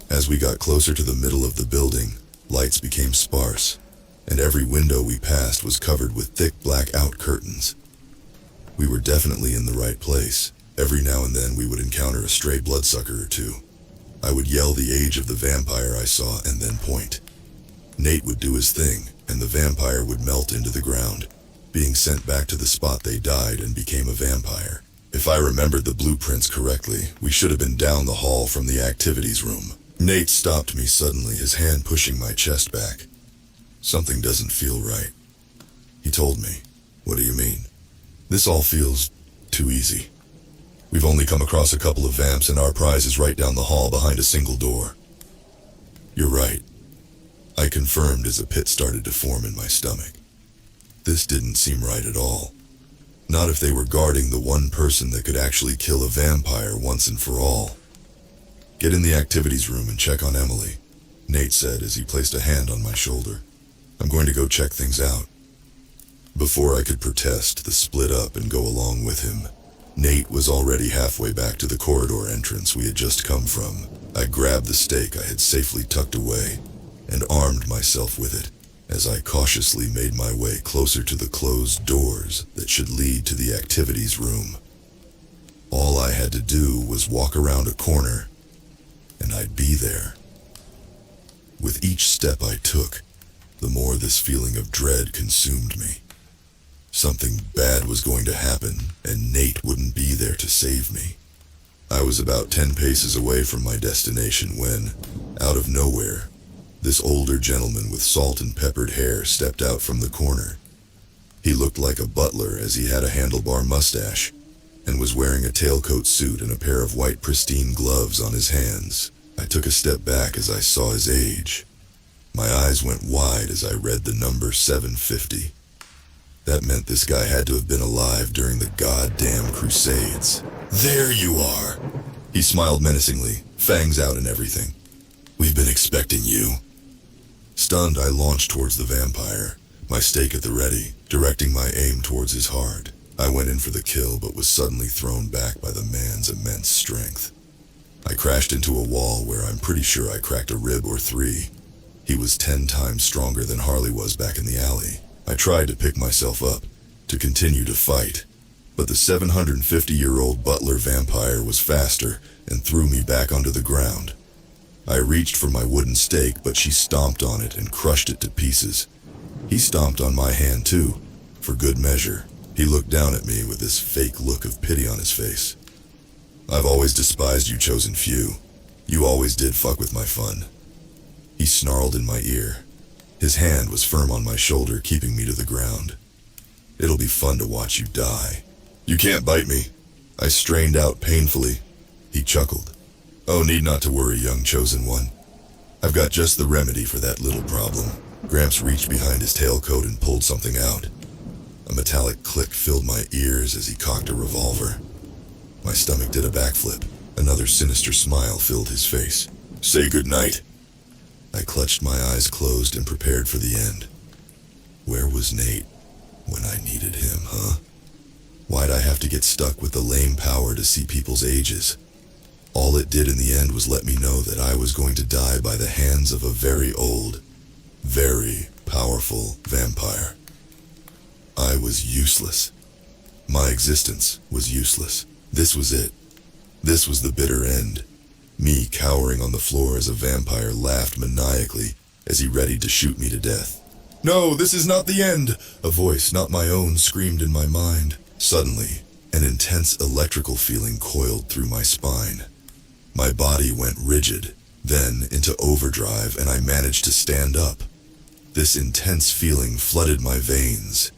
As we got closer to the middle of the building, lights became sparse, and every window we passed was covered with thick black-out curtains. We were definitely in the right place. Every now and then we would encounter a stray bloodsucker or two. I would yell the age of the vampire I saw and then point. Nate would do his thing, and the vampire would melt into the ground, being sent back to the spot they died and became a vampire. If I remembered the blueprints correctly, we should have been down the hall from the activities room. Nate stopped me suddenly, his hand pushing my chest back. Something doesn't feel right, he told me. What do you mean? This all feels too easy. We've only come across a couple of vamps and our prize is right down the hall behind a single door. You're right, I confirmed as a pit started to form in my stomach. This didn't seem right at all. Not if they were guarding the one person that could actually kill a vampire once and for all. Get in the activities room and check on Emily, Nate said as he placed a hand on my shoulder. I'm going to go check things out. Before I could protest, the split up and go along with him. Nate was already halfway back to the corridor entrance we had just come from. I grabbed the stake I had safely tucked away and armed myself with it as I cautiously made my way closer to the closed doors that should lead to the activities room. All I had to do was walk around a corner and I'd be there. With each step I took, the more this feeling of dread consumed me. Something bad was going to happen, and Nate wouldn't be there to save me. I was about 10 paces away from my destination when, out of nowhere, this older gentleman with salt and peppered hair stepped out from the corner. He looked like a butler as he had a handlebar mustache, and was wearing a tailcoat suit and a pair of white pristine gloves on his hands. I took a step back as I saw his age. My eyes went wide as I read the number 750. That meant this guy had to have been alive during the goddamn Crusades. There you are! He smiled menacingly, fangs out and everything. We've been expecting you. Stunned, I launched towards the vampire, my stake at the ready, directing my aim towards his heart. I went in for the kill, but was suddenly thrown back by the man's immense strength. I crashed into a wall where I'm pretty sure I cracked a rib or 3. He was 10 times stronger than Harley was back in the alley. I tried to pick myself up, to continue to fight, but the 750-year-old butler vampire was faster and threw me back onto the ground. I reached for my wooden stake, but she stomped on it and crushed it to pieces. He stomped on my hand too, for good measure. He looked down at me with this fake look of pity on his face. I've always despised you chosen few. You always did fuck with my fun. He snarled in my ear. His hand was firm on my shoulder, keeping me to the ground. It'll be fun to watch you die. You can't bite me. I strained out painfully. He chuckled. Oh, need not to worry, young chosen one. I've got just the remedy for that little problem. Gramps reached behind his tailcoat and pulled something out. A metallic click filled my ears as he cocked a revolver. My stomach did a backflip. Another sinister smile filled his face. Say goodnight. I clutched my eyes closed and prepared for the end. Where was Nate when I needed him, huh? Why'd I have to get stuck with the lame power to see people's ages? All it did in the end was let me know that I was going to die by the hands of a very old, very powerful vampire. I was useless. My existence was useless. This was it. This was the bitter end. Me cowering on the floor as a vampire laughed maniacally as he readied to shoot me to death. "No, this is not the end!" A voice not my own screamed in my mind. Suddenly, an intense electrical feeling coiled through my spine. My body went rigid, then into overdrive, and I managed to stand up. This intense feeling flooded my veins.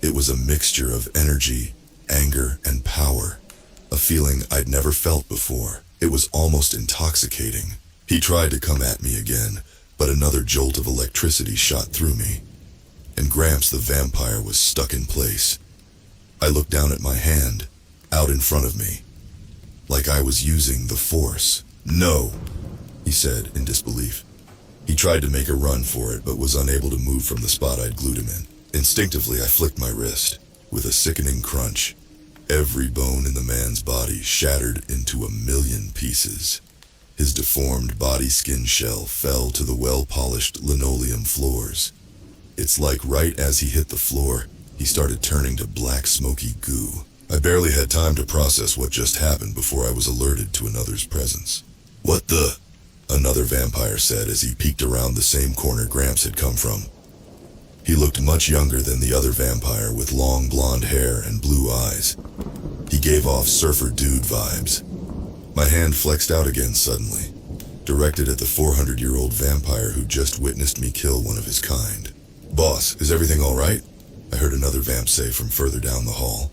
It was a mixture of energy, anger, and power. A feeling I'd never felt before. It was almost intoxicating. He tried to come at me again, but another jolt of electricity shot through me, and Gramps the vampire was stuck in place. I looked down at my hand, out in front of me, like I was using the Force. "No," he said in disbelief. He tried to make a run for it, but was unable to move from the spot I'd glued him in. Instinctively, I flicked my wrist. With a sickening crunch, every bone in the man's body shattered into 1,000,000 pieces. His deformed body skin shell fell to the well-polished linoleum floors. It's like right as he hit the floor, he started turning to black smoky goo. I barely had time to process what just happened before I was alerted to another's presence. "What the?" another vampire said as he peeked around the same corner Gramps had come from. He looked much younger than the other vampire, with long blonde hair and blue eyes. He gave off surfer dude vibes. My hand flexed out again suddenly, directed at the 400-year-old vampire who just witnessed me kill one of his kind. "Boss, is everything all right?" I heard another vamp say from further down the hall.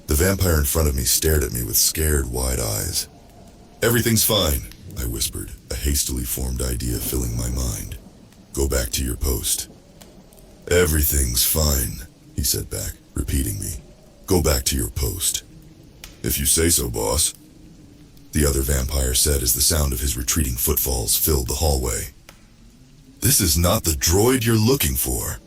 The vampire in front of me stared at me with scared, wide eyes. "Everything's fine," I whispered, a hastily formed idea filling my mind. "Go back to your post." "Everything's fine," he said back, repeating me. "Go back to your post." "If you say so, boss," the other vampire said as the sound of his retreating footfalls filled the hallway. "This is not the droid you're looking for,"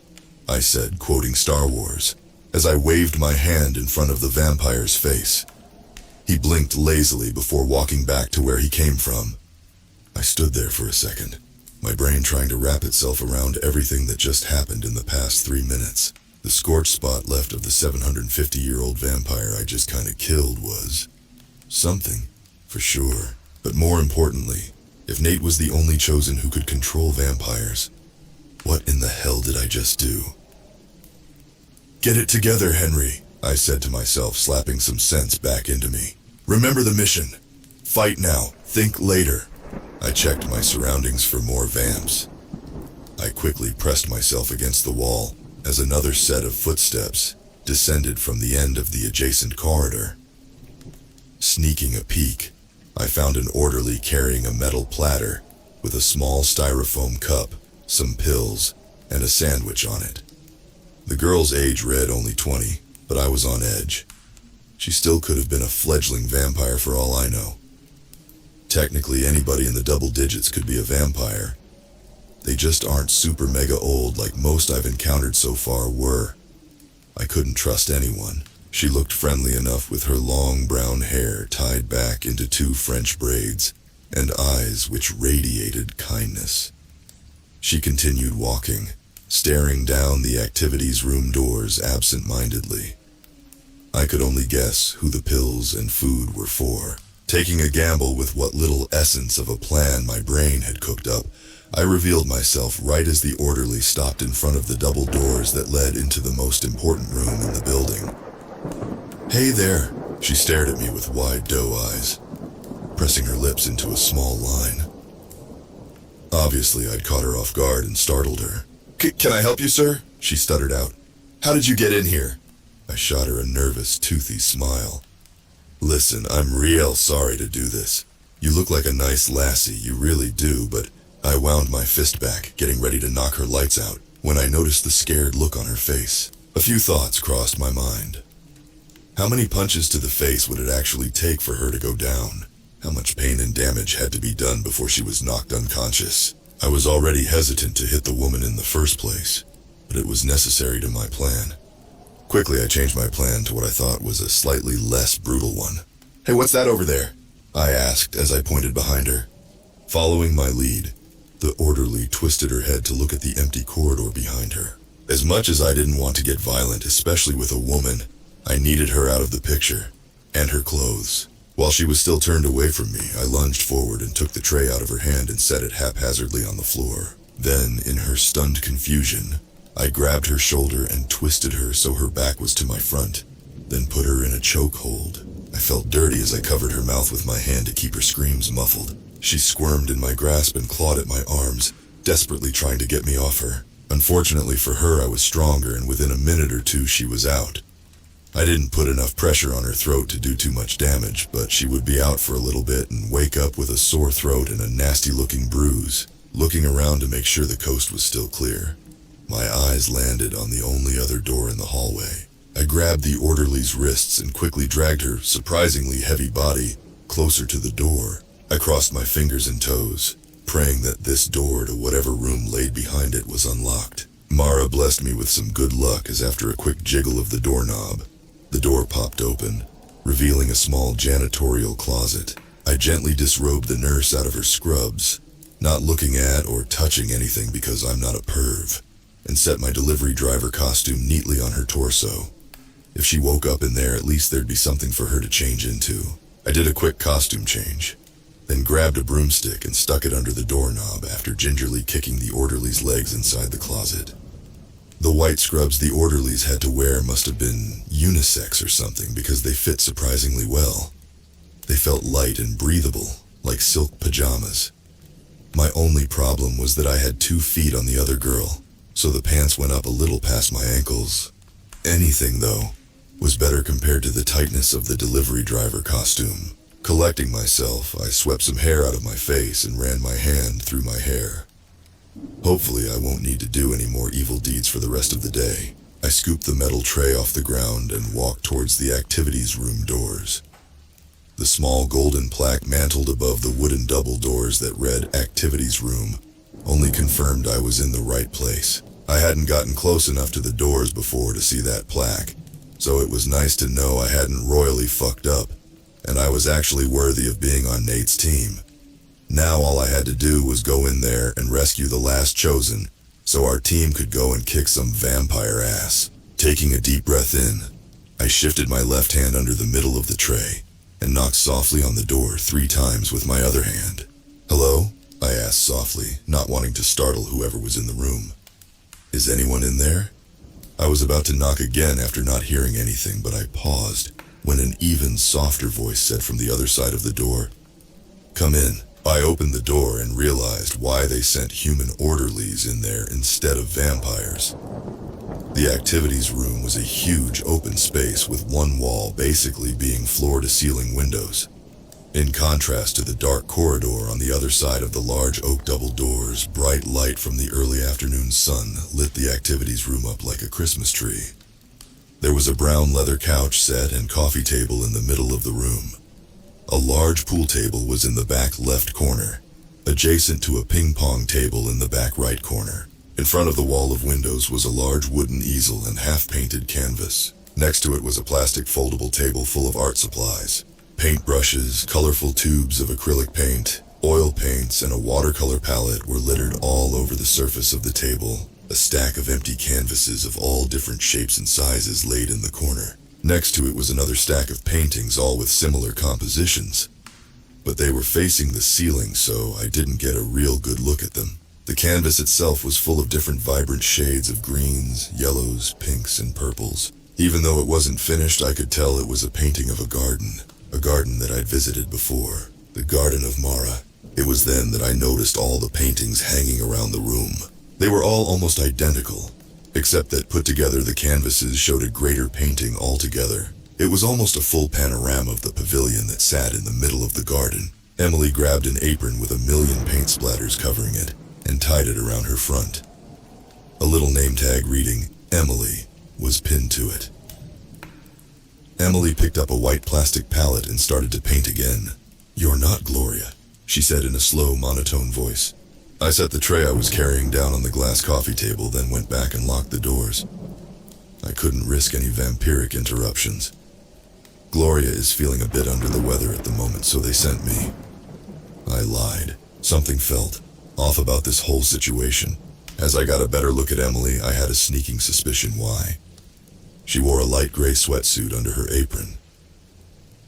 I said, quoting Star Wars, as I waved my hand in front of the vampire's face. He blinked lazily before walking back to where he came from. I stood there for a second, my brain trying to wrap itself around everything that just happened in the past 3 minutes. The scorched spot left of the 750-year-old vampire I just kinda killed was something, for sure. But more importantly, if Nate was the only chosen who could control vampires, what in the hell did I just do? "Get it together, Henry," I said to myself, slapping some sense back into me. "Remember the mission. Fight now, think later." I checked my surroundings for more vamps. I quickly pressed myself against the wall as another set of footsteps descended from the end of the adjacent corridor. Sneaking a peek, I found an orderly carrying a metal platter with a small styrofoam cup, some pills, and a sandwich on it. The girl's age read only 20, but I was on edge. She still could have been a fledgling vampire for all I know. Technically, anybody in the double digits could be a vampire. They just aren't super mega old like most I've encountered so far were. I couldn't trust anyone. She looked friendly enough with her long brown hair tied back into 2 French braids and eyes which radiated kindness. She continued walking, staring down the activities room doors absent-mindedly. I could only guess who the pills and food were for. Taking a gamble with what little essence of a plan my brain had cooked up, I revealed myself right as the orderly stopped in front of the double doors that led into the most important room in the building. "Hey there," she stared at me with wide doe eyes, pressing her lips into a small line. Obviously, I'd caught her off guard and startled her. Can I help you, sir?" she stuttered out. "How did you get in here?" I shot her a nervous, toothy smile. "Listen, I'm real sorry to do this. You look like a nice lassie, you really do, but..." I wound my fist back, getting ready to knock her lights out, when I noticed the scared look on her face. A few thoughts crossed my mind. How many punches to the face would it actually take for her to go down? How much pain and damage had to be done before she was knocked unconscious? I was already hesitant to hit the woman in the first place, but it was necessary to my plan. Quickly, I changed my plan to what I thought was a slightly less brutal one. "Hey, what's that over there?" I asked as I pointed behind her. Following my lead, the orderly twisted her head to look at the empty corridor behind her. As much as I didn't want to get violent, especially with a woman, I needed her out of the picture, and her clothes. While she was still turned away from me, I lunged forward and took the tray out of her hand and set it haphazardly on the floor. Then, in her stunned confusion, I grabbed her shoulder and twisted her so her back was to my front, then put her in a chokehold. I felt dirty as I covered her mouth with my hand to keep her screams muffled. She squirmed in my grasp and clawed at my arms, desperately trying to get me off her. Unfortunately for her, I was stronger, and within a minute or two she was out. I didn't put enough pressure on her throat to do too much damage, but she would be out for a little bit and wake up with a sore throat and a nasty-looking bruise. Looking around to make sure the coast was still clear, my eyes landed on the only other door in the hallway. I grabbed the orderly's wrists and quickly dragged her surprisingly heavy body closer to the door. I crossed my fingers and toes, praying that this door to whatever room laid behind it was unlocked. Mara blessed me with some good luck as after a quick jiggle of the doorknob, the door popped open, revealing a small janitorial closet. I gently disrobed the nurse out of her scrubs, not looking at or touching anything because I'm not a perv, and set my delivery driver costume neatly on her torso. If she woke up in there, at least there'd be something for her to change into. I did a quick costume change, then grabbed a broomstick and stuck it under the doorknob after gingerly kicking the orderly's legs inside the closet. The white scrubs the orderlies had to wear must have been unisex or something because they fit surprisingly well. They felt light and breathable, like silk pajamas. My only problem was that I had 2 feet on the other girl, so the pants went up a little past my ankles. Anything, though, was better compared to the tightness of the delivery driver costume. Collecting myself, I swept some hair out of my face and ran my hand through my hair. Hopefully I won't need to do any more evil deeds for the rest of the day. I scooped the metal tray off the ground and walked towards the activities room doors. The small golden plaque mantled above the wooden double doors that read Activities Room only confirmed I was in the right place. I hadn't gotten close enough to the doors before to see that plaque, so it was nice to know I hadn't royally fucked up, and I was actually worthy of being on Nate's team. Now all I had to do was go in there and rescue the last chosen, so our team could go and kick some vampire ass. Taking a deep breath in, I shifted my left hand under the middle of the tray and knocked softly on the door 3 times with my other hand. "Hello?" I asked softly, not wanting to startle whoever was in the room. "Is anyone in there?" I was about to knock again after not hearing anything, but I paused when an even softer voice said from the other side of the door, "Come in." I opened the door and realized why they sent human orderlies in there instead of vampires. The activities room was a huge open space with one wall basically being floor-to-ceiling windows. In contrast to the dark corridor on the other side of the large oak double doors, bright light from the early afternoon sun lit the activities room up like a Christmas tree. There was a brown leather couch set and coffee table in the middle of the room. A large pool table was in the back left corner, adjacent to a ping-pong table in the back right corner. In front of the wall of windows was a large wooden easel and half-painted canvas. Next to it was a plastic foldable table full of art supplies. Paintbrushes, colorful tubes of acrylic paint, oil paints, and a watercolor palette were littered all over the surface of the table. A stack of empty canvases of all different shapes and sizes laid in the corner. Next to it was another stack of paintings, all with similar compositions. But they were facing the ceiling, so I didn't get a real good look at them. The canvas itself was full of different vibrant shades of greens, yellows, pinks, and purples. Even though it wasn't finished, I could tell it was a painting of a garden that I'd visited before, the Garden of Mara. It was then that I noticed all the paintings hanging around the room. They were all almost identical, except that put together the canvases showed a greater painting altogether. It was almost a full panorama of the pavilion that sat in the middle of the garden. Emily grabbed an apron with a million paint splatters covering it and tied it around her front. A little name tag reading, Emily, was pinned to it. Emily picked up a white plastic palette and started to paint again. "You're not Gloria," she said in a slow, monotone voice. I set the tray I was carrying down on the glass coffee table, then went back and locked the doors. I couldn't risk any vampiric interruptions. Gloria is feeling a bit under the weather at the moment, so they sent me. I lied. Something felt off about this whole situation. As I got a better look at Emily, I had a sneaking suspicion why. She wore a light gray sweatsuit under her apron.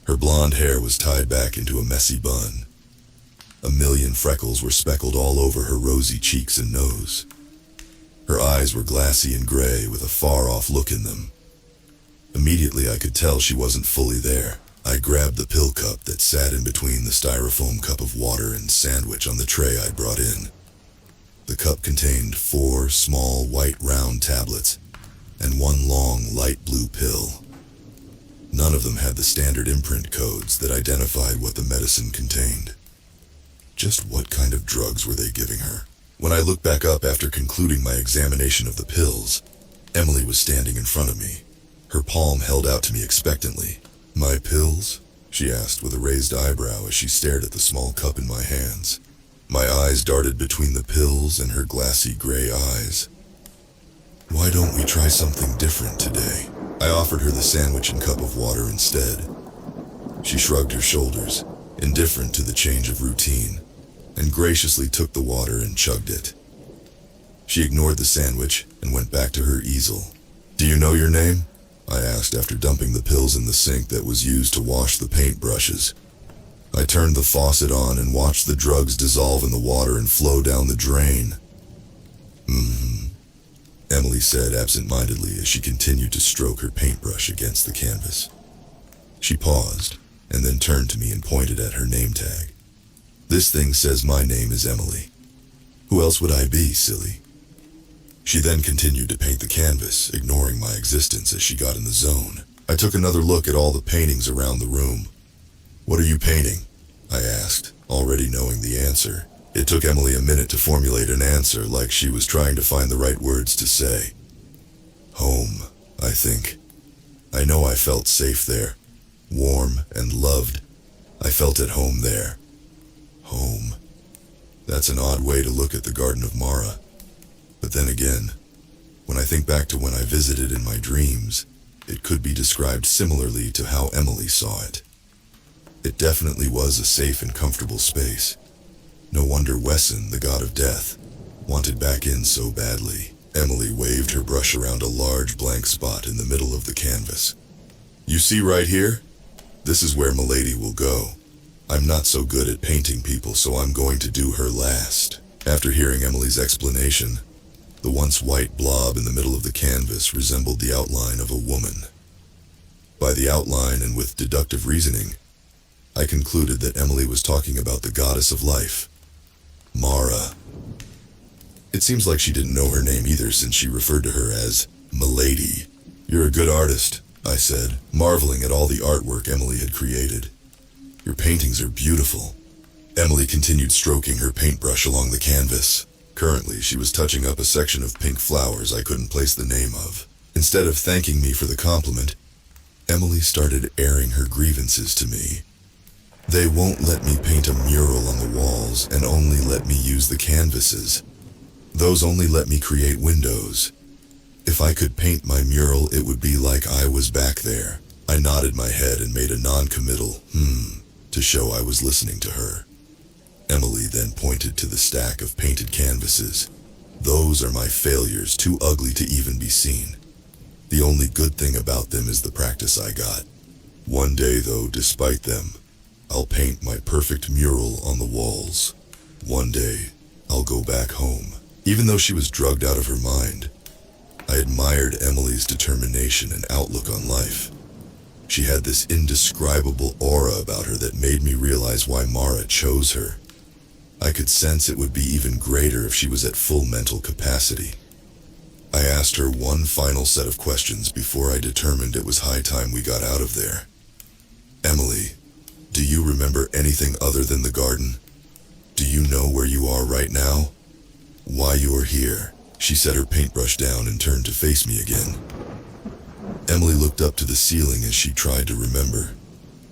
Her blonde hair was tied back into a messy bun. A million freckles were speckled all over her rosy cheeks and nose. Her eyes were glassy and gray with a far-off look in them. Immediately I could tell she wasn't fully there. I grabbed the pill cup that sat in between the styrofoam cup of water and sandwich on the tray I'd brought in. The cup contained 4 small white round tablets and 1 long light blue pill. None of them had the standard imprint codes that identified what the medicine contained. Just what kind of drugs were they giving her? When I looked back up after concluding my examination of the pills, Emily was standing in front of me, her palm held out to me expectantly. "My pills?" she asked with a raised eyebrow as she stared at the small cup in my hands. My eyes darted between the pills and her glassy gray eyes. "Why don't we try something different today?" I offered her the sandwich and cup of water instead. She shrugged her shoulders, indifferent to the change of routine, and graciously took the water and chugged it. She ignored the sandwich and went back to her easel. "Do you know your name?" I asked after dumping the pills in the sink that was used to wash the paintbrushes. I turned the faucet on and watched the drugs dissolve in the water and flow down the drain. Emily said absent-mindedly as she continued to stroke her paintbrush against the canvas. She paused, and then turned to me and pointed at her name tag. "This thing says my name is Emily. Who else would I be, silly?" She then continued to paint the canvas, ignoring my existence as she got in the zone. I took another look at all the paintings around the room. "What are you painting?" I asked, already knowing the answer. It took Emily a minute to formulate an answer, like she was trying to find the right words to say. "Home, I think. I know I felt safe there, warm and loved. I felt at home there. Home. That's an odd way to look at the Garden of Mara. But then again, when I think back to when I visited in my dreams, it could be described similarly to how Emily saw it. It definitely was a safe and comfortable space. No wonder Wesson, the god of death, wanted back in so badly." Emily waved her brush around a large blank spot in the middle of the canvas. "You see right here? This is where Milady will go. I'm not so good at painting people, so I'm going to do her last." After hearing Emily's explanation, the once white blob in the middle of the canvas resembled the outline of a woman. By the outline and with deductive reasoning, I concluded that Emily was talking about the goddess of life, Mara. It seems like she didn't know her name either, since she referred to her as Milady. "You're a good artist," I said, marveling at all the artwork Emily had created. "Your paintings are beautiful." Emily continued stroking her paintbrush along the canvas. Currently, she was touching up a section of pink flowers I couldn't place the name of. Instead of thanking me for the compliment, Emily started airing her grievances to me. "They won't let me paint a mural on the walls and only let me use the canvases. Those only let me create windows. If I could paint my mural, it would be like I was back there." I nodded my head and made a non-committal to show I was listening to her. Emily then pointed to the stack of painted canvases. "Those are my failures, too ugly to even be seen. The only good thing about them is the practice I got. One day though, despite them, I'll paint my perfect mural on the walls. One day, I'll go back home." Even though she was drugged out of her mind, I admired Emily's determination and outlook on life. She had this indescribable aura about her that made me realize why Mara chose her. I could sense it would be even greater if she was at full mental capacity. I asked her one final set of questions before I determined it was high time we got out of there. "Emily, do you remember anything other than the garden? Do you know where you are right now? Why you are here?" She set her paintbrush down and turned to face me again. Emily looked up to the ceiling as she tried to remember.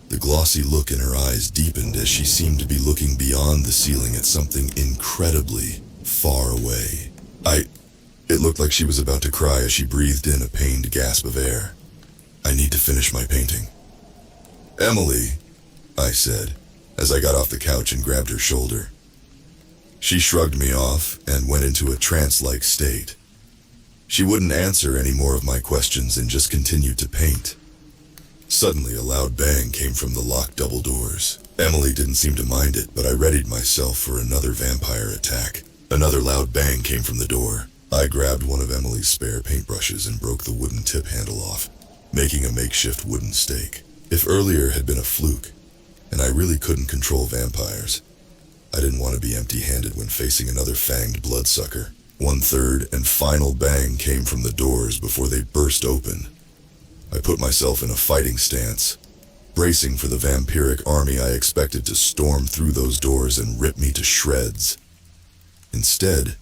The glossy look in her eyes deepened as she seemed to be looking beyond the ceiling at something incredibly far away. It looked like she was about to cry as she breathed in a pained gasp of air. "I need to finish my painting." "Emily," I said, as I got off the couch and grabbed her shoulder. She shrugged me off and went into a trance-like state. She wouldn't answer any more of my questions and just continued to paint. Suddenly, a loud bang came from the locked double doors. Emily didn't seem to mind it, but I readied myself for another vampire attack. Another loud bang came from the door. I grabbed one of Emily's spare paintbrushes and broke the wooden tip handle off, making a makeshift wooden stake. If earlier had been a fluke, and I really couldn't control vampires, I didn't want to be empty-handed when facing another fanged bloodsucker. One third and final bang came from the doors before they burst open. I put myself in a fighting stance, bracing for the vampiric army I expected to storm through those doors and rip me to shreds. Instead,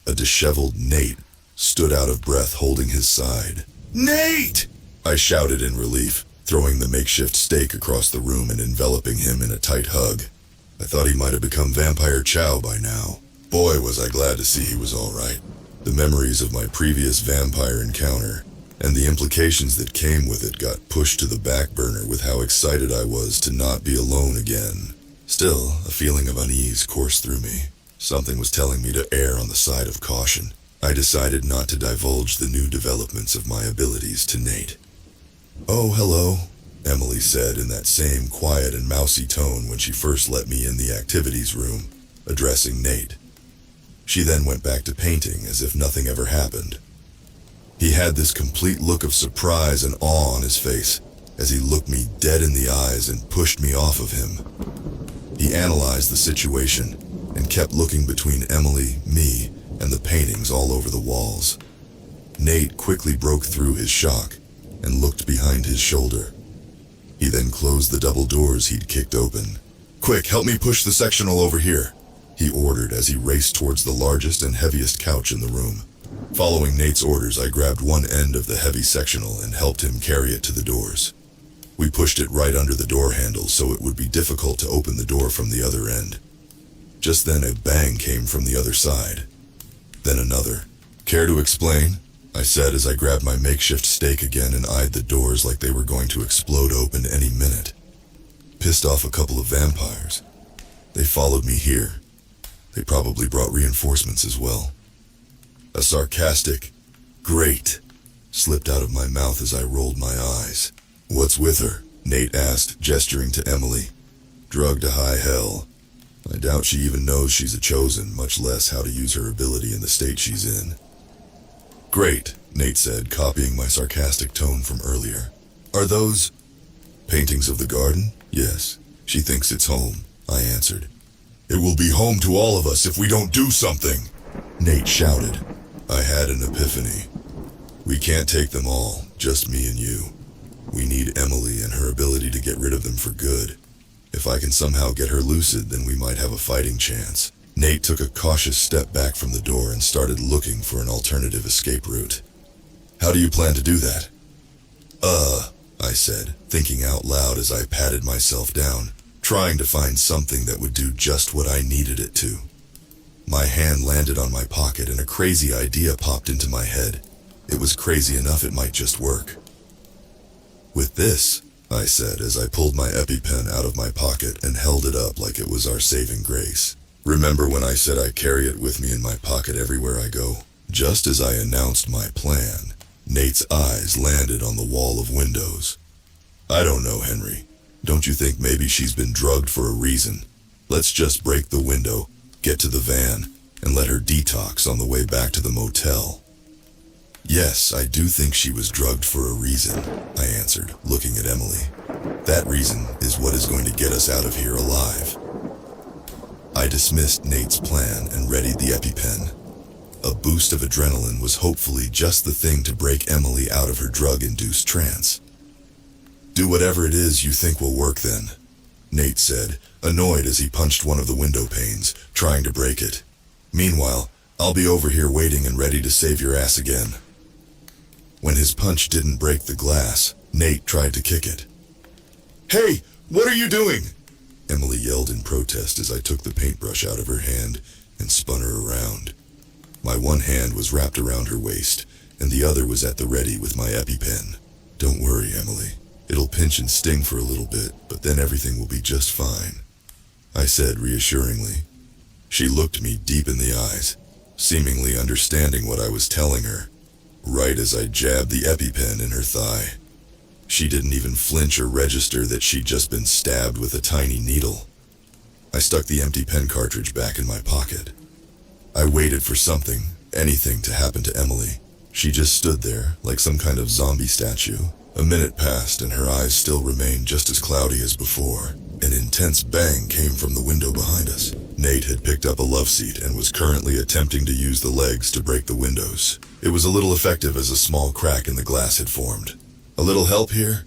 a disheveled Nate stood out of breath holding his side. "Nate!" I shouted in relief, throwing the makeshift stake across the room and enveloping him in a tight hug. I thought he might have become Vampire Chow by now. Boy, was I glad to see he was all right. The memories of my previous vampire encounter and the implications that came with it got pushed to the back burner with how excited I was to not be alone again. Still, a feeling of unease coursed through me. Something was telling me to err on the side of caution. I decided not to divulge the new developments of my abilities to Nate. "Oh, hello," Emily said in that same quiet and mousy tone when she first let me in the activities room, addressing Nate. She then went back to painting as if nothing ever happened. He had this complete look of surprise and awe on his face as he looked me dead in the eyes and pushed me off of him. He analyzed the situation and kept looking between Emily, me, and the paintings all over the walls. Nate quickly broke through his shock and looked behind his shoulder. He then closed the double doors he'd kicked open. "Quick, help me push the sectional over here," he ordered as he raced towards the largest and heaviest couch in the room. Following Nate's orders, I grabbed one end of the heavy sectional and helped him carry it to the doors. We pushed it right under the door handle so it would be difficult to open the door from the other end. Just then a bang came from the other side. Then another. "Care to explain?" I said as I grabbed my makeshift stake again and eyed the doors like they were going to explode open any minute. Pissed off a couple of vampires. They followed me here. They probably brought reinforcements as well. A sarcastic, "Great," slipped out of my mouth as I rolled my eyes. "What's with her?" Nate asked, gesturing to Emily. "Drugged to high hell. I doubt she even knows she's a chosen, much less how to use her ability in the state she's in." "Great," Nate said, copying my sarcastic tone from earlier. "Are those paintings of the garden?" "Yes. She thinks it's home," I answered. "It will be home to all of us if we don't do something," Nate shouted. I had an epiphany. We can't take them all, just me and you. We need Emily and her ability to get rid of them for good. If I can somehow get her lucid, then we might have a fighting chance. Nate took a cautious step back from the door and started looking for an alternative escape route. "How do you plan to do that?" I said, thinking out loud as I patted myself down, trying to find something that would do just what I needed it to. My hand landed on my pocket and a crazy idea popped into my head. It was crazy enough it might just work. "With this," I said as I pulled my EpiPen out of my pocket and held it up like it was our saving grace. "Remember when I said I carry it with me in my pocket everywhere I go?" Just as I announced my plan, Nate's eyes landed on the wall of windows. "I don't know, Henry. Don't you think maybe she's been drugged for a reason? Let's just break the window, get to the van, and let her detox on the way back to the motel." "Yes, I do think she was drugged for a reason," I answered, looking at Emily. "That reason is what is going to get us out of here alive." I dismissed Nate's plan and readied the EpiPen. A boost of adrenaline was hopefully just the thing to break Emily out of her drug-induced trance. "Do whatever it is you think will work then," Nate said, annoyed as he punched one of the window panes, trying to break it. "Meanwhile, I'll be over here waiting and ready to save your ass again." When his punch didn't break the glass, Nate tried to kick it. "Hey, what are you doing?" Emily yelled in protest as I took the paintbrush out of her hand and spun her around. My one hand was wrapped around her waist, and the other was at the ready with my EpiPen. "Don't worry, Emily. It'll pinch and sting for a little bit, but then everything will be just fine," I said reassuringly. She looked me deep in the eyes, seemingly understanding what I was telling her, right as I jabbed the EpiPen in her thigh. She didn't even flinch or register that she'd just been stabbed with a tiny needle. I stuck the empty pen cartridge back in my pocket. I waited for something, anything to happen to Emily. She just stood there, like some kind of zombie statue. A minute passed and her eyes still remained just as cloudy as before. An intense bang came from the window behind us. Nate had picked up a love seat and was currently attempting to use the legs to break the windows. It was a little effective as a small crack in the glass had formed. "A little help here?"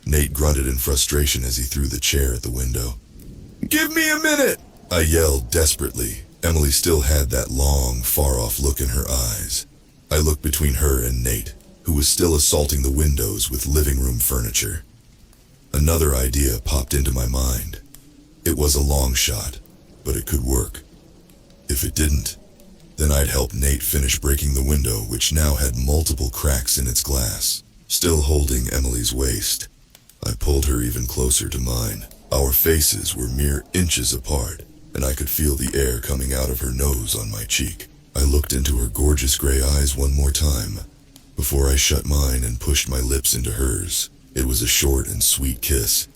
Nate grunted in frustration as he threw the chair at the window. "Give me a minute!" I yelled desperately. Emily still had that long, far-off look in her eyes. I looked between her and Nate, who was still assaulting the windows with living room furniture. Another idea popped into my mind. It was a long shot, but it could work. If it didn't, then I'd help Nate finish breaking the window, which now had multiple cracks in its glass. Still holding Emily's waist, I pulled her even closer to mine. Our faces were mere inches apart, and I could feel the air coming out of her nose on my cheek. I looked into her gorgeous gray eyes one more time, before I shut mine and pushed my lips into hers. It was a short and sweet kiss,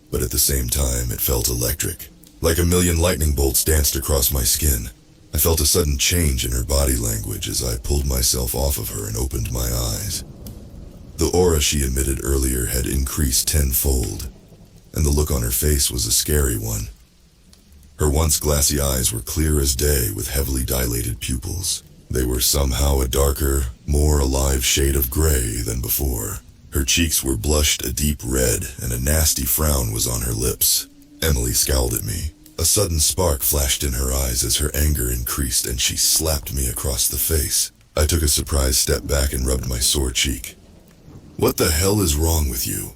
but at the same time it felt electric. Like a million lightning bolts danced across my skin. I felt a sudden change in her body language as I pulled myself off of her and opened my eyes. The aura she emitted earlier had increased tenfold, and the look on her face was a scary one. Her once glassy eyes were clear as day with heavily dilated pupils. They were somehow a darker, more alive shade of gray than before. Her cheeks were blushed a deep red, and a nasty frown was on her lips. Emily scowled at me. A sudden spark flashed in her eyes as her anger increased, and she slapped me across the face. I took a surprised step back and rubbed my sore cheek. "What the hell is wrong with you?"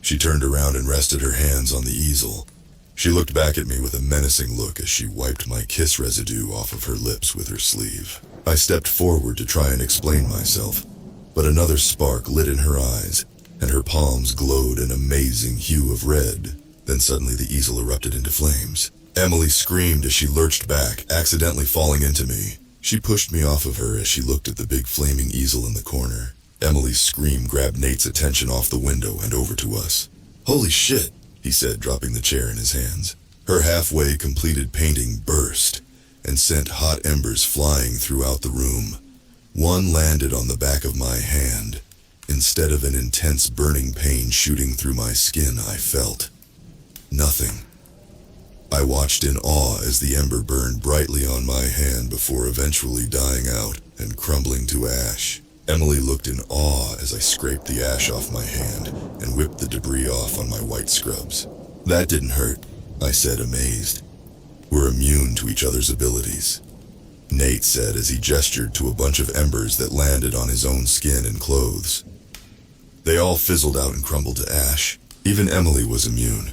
She turned around and rested her hands on the easel. She looked back at me with a menacing look as she wiped my kiss residue off of her lips with her sleeve. I stepped forward to try and explain myself, but another spark lit in her eyes, and her palms glowed an amazing hue of red. Then suddenly the easel erupted into flames. Emily screamed as she lurched back, accidentally falling into me. She pushed me off of her as she looked at the big flaming easel in the corner. Emily's scream grabbed Nate's attention off the window and over to us. "Holy shit," he said, dropping the chair in his hands. Her halfway completed painting burst and sent hot embers flying throughout the room. One landed on the back of my hand. Instead of an intense burning pain shooting through my skin, I felt nothing. I watched in awe as the ember burned brightly on my hand before eventually dying out and crumbling to ash. Emily looked in awe as I scraped the ash off my hand and whipped the debris off on my white scrubs. "That didn't hurt," I said, amazed. "We're immune to each other's abilities," Nate said as he gestured to a bunch of embers that landed on his own skin and clothes. They all fizzled out and crumbled to ash. Even Emily was immune,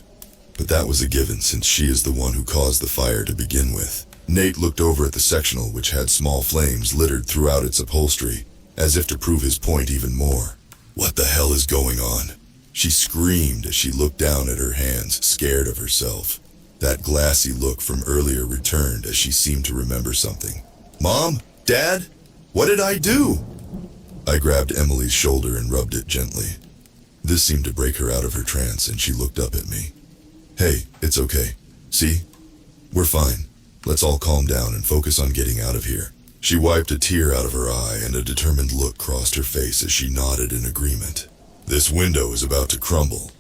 but that was a given since she is the one who caused the fire to begin with. Nate looked over at the sectional, which had small flames littered throughout its upholstery, as if to prove his point even more. "What the hell is going on?" She screamed as she looked down at her hands, scared of herself. That glassy look from earlier returned as she seemed to remember something. "Mom? Dad? What did I do?" I grabbed Emily's shoulder and rubbed it gently. This seemed to break her out of her trance, and she looked up at me. "Hey, it's okay. See? We're fine. Let's all calm down and focus on getting out of here." She wiped a tear out of her eye, and a determined look crossed her face as she nodded in agreement. "This window is about to crumble.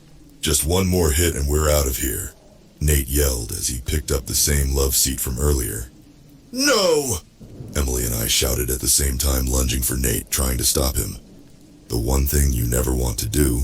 Just one more hit and we're out of here," Nate yelled as he picked up the same love seat from earlier. "No!" Emily and I shouted at the same time, lunging for Nate, trying to stop him. The one thing you never want to do,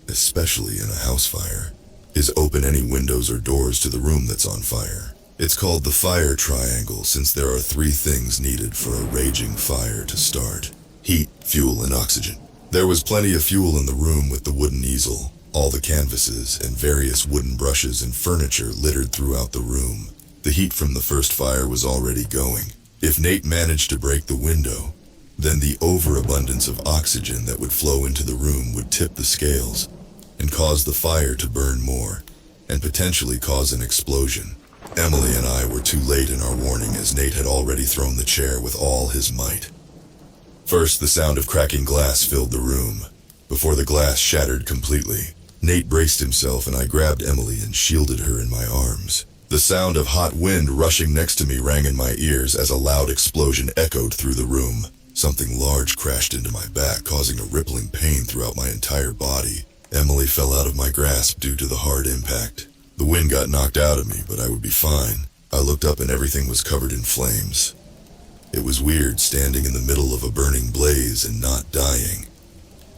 especially in a house fire, is open any windows or doors to the room that's on fire. It's called the fire triangle since there are three things needed for a raging fire to start: heat, fuel, and oxygen. There was plenty of fuel in the room with the wooden easel, all the canvases, and various wooden brushes and furniture littered throughout the room. The heat from the first fire was already going. If Nate managed to break the window, then the overabundance of oxygen that would flow into the room would tip the scales and cause the fire to burn more, and potentially cause an explosion. Emily and I were too late in our warning as Nate had already thrown the chair with all his might. First, the sound of cracking glass filled the room. Before the glass shattered completely, Nate braced himself and I grabbed Emily and shielded her in my arms. The sound of hot wind rushing next to me rang in my ears as a loud explosion echoed through the room. Something large crashed into my back, causing a rippling pain throughout my entire body. Emily fell out of my grasp due to the hard impact. The wind got knocked out of me, but I would be fine. I looked up and everything was covered in flames. It was weird standing in the middle of a burning blaze and not dying.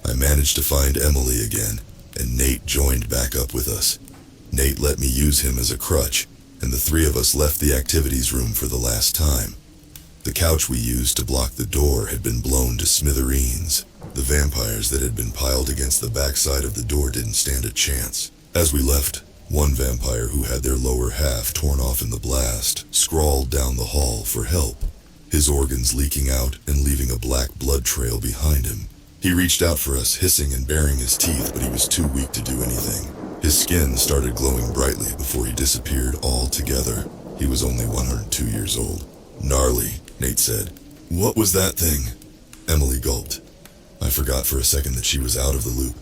I managed to find Emily again, and Nate joined back up with us. Nate let me use him as a crutch, and the three of us left the activities room for the last time. The couch we used to block the door had been blown to smithereens. The vampires that had been piled against the backside of the door didn't stand a chance. As we left, one vampire who had their lower half torn off in the blast scrawled down the hall for help, his organs leaking out and leaving a black blood trail behind him. He reached out for us, hissing and baring his teeth, but he was too weak to do anything. His skin started glowing brightly before he disappeared altogether. He was only 102 years old. Gnarly, Nate said. What was that thing? Emily gulped. I forgot for a second that she was out of the loop.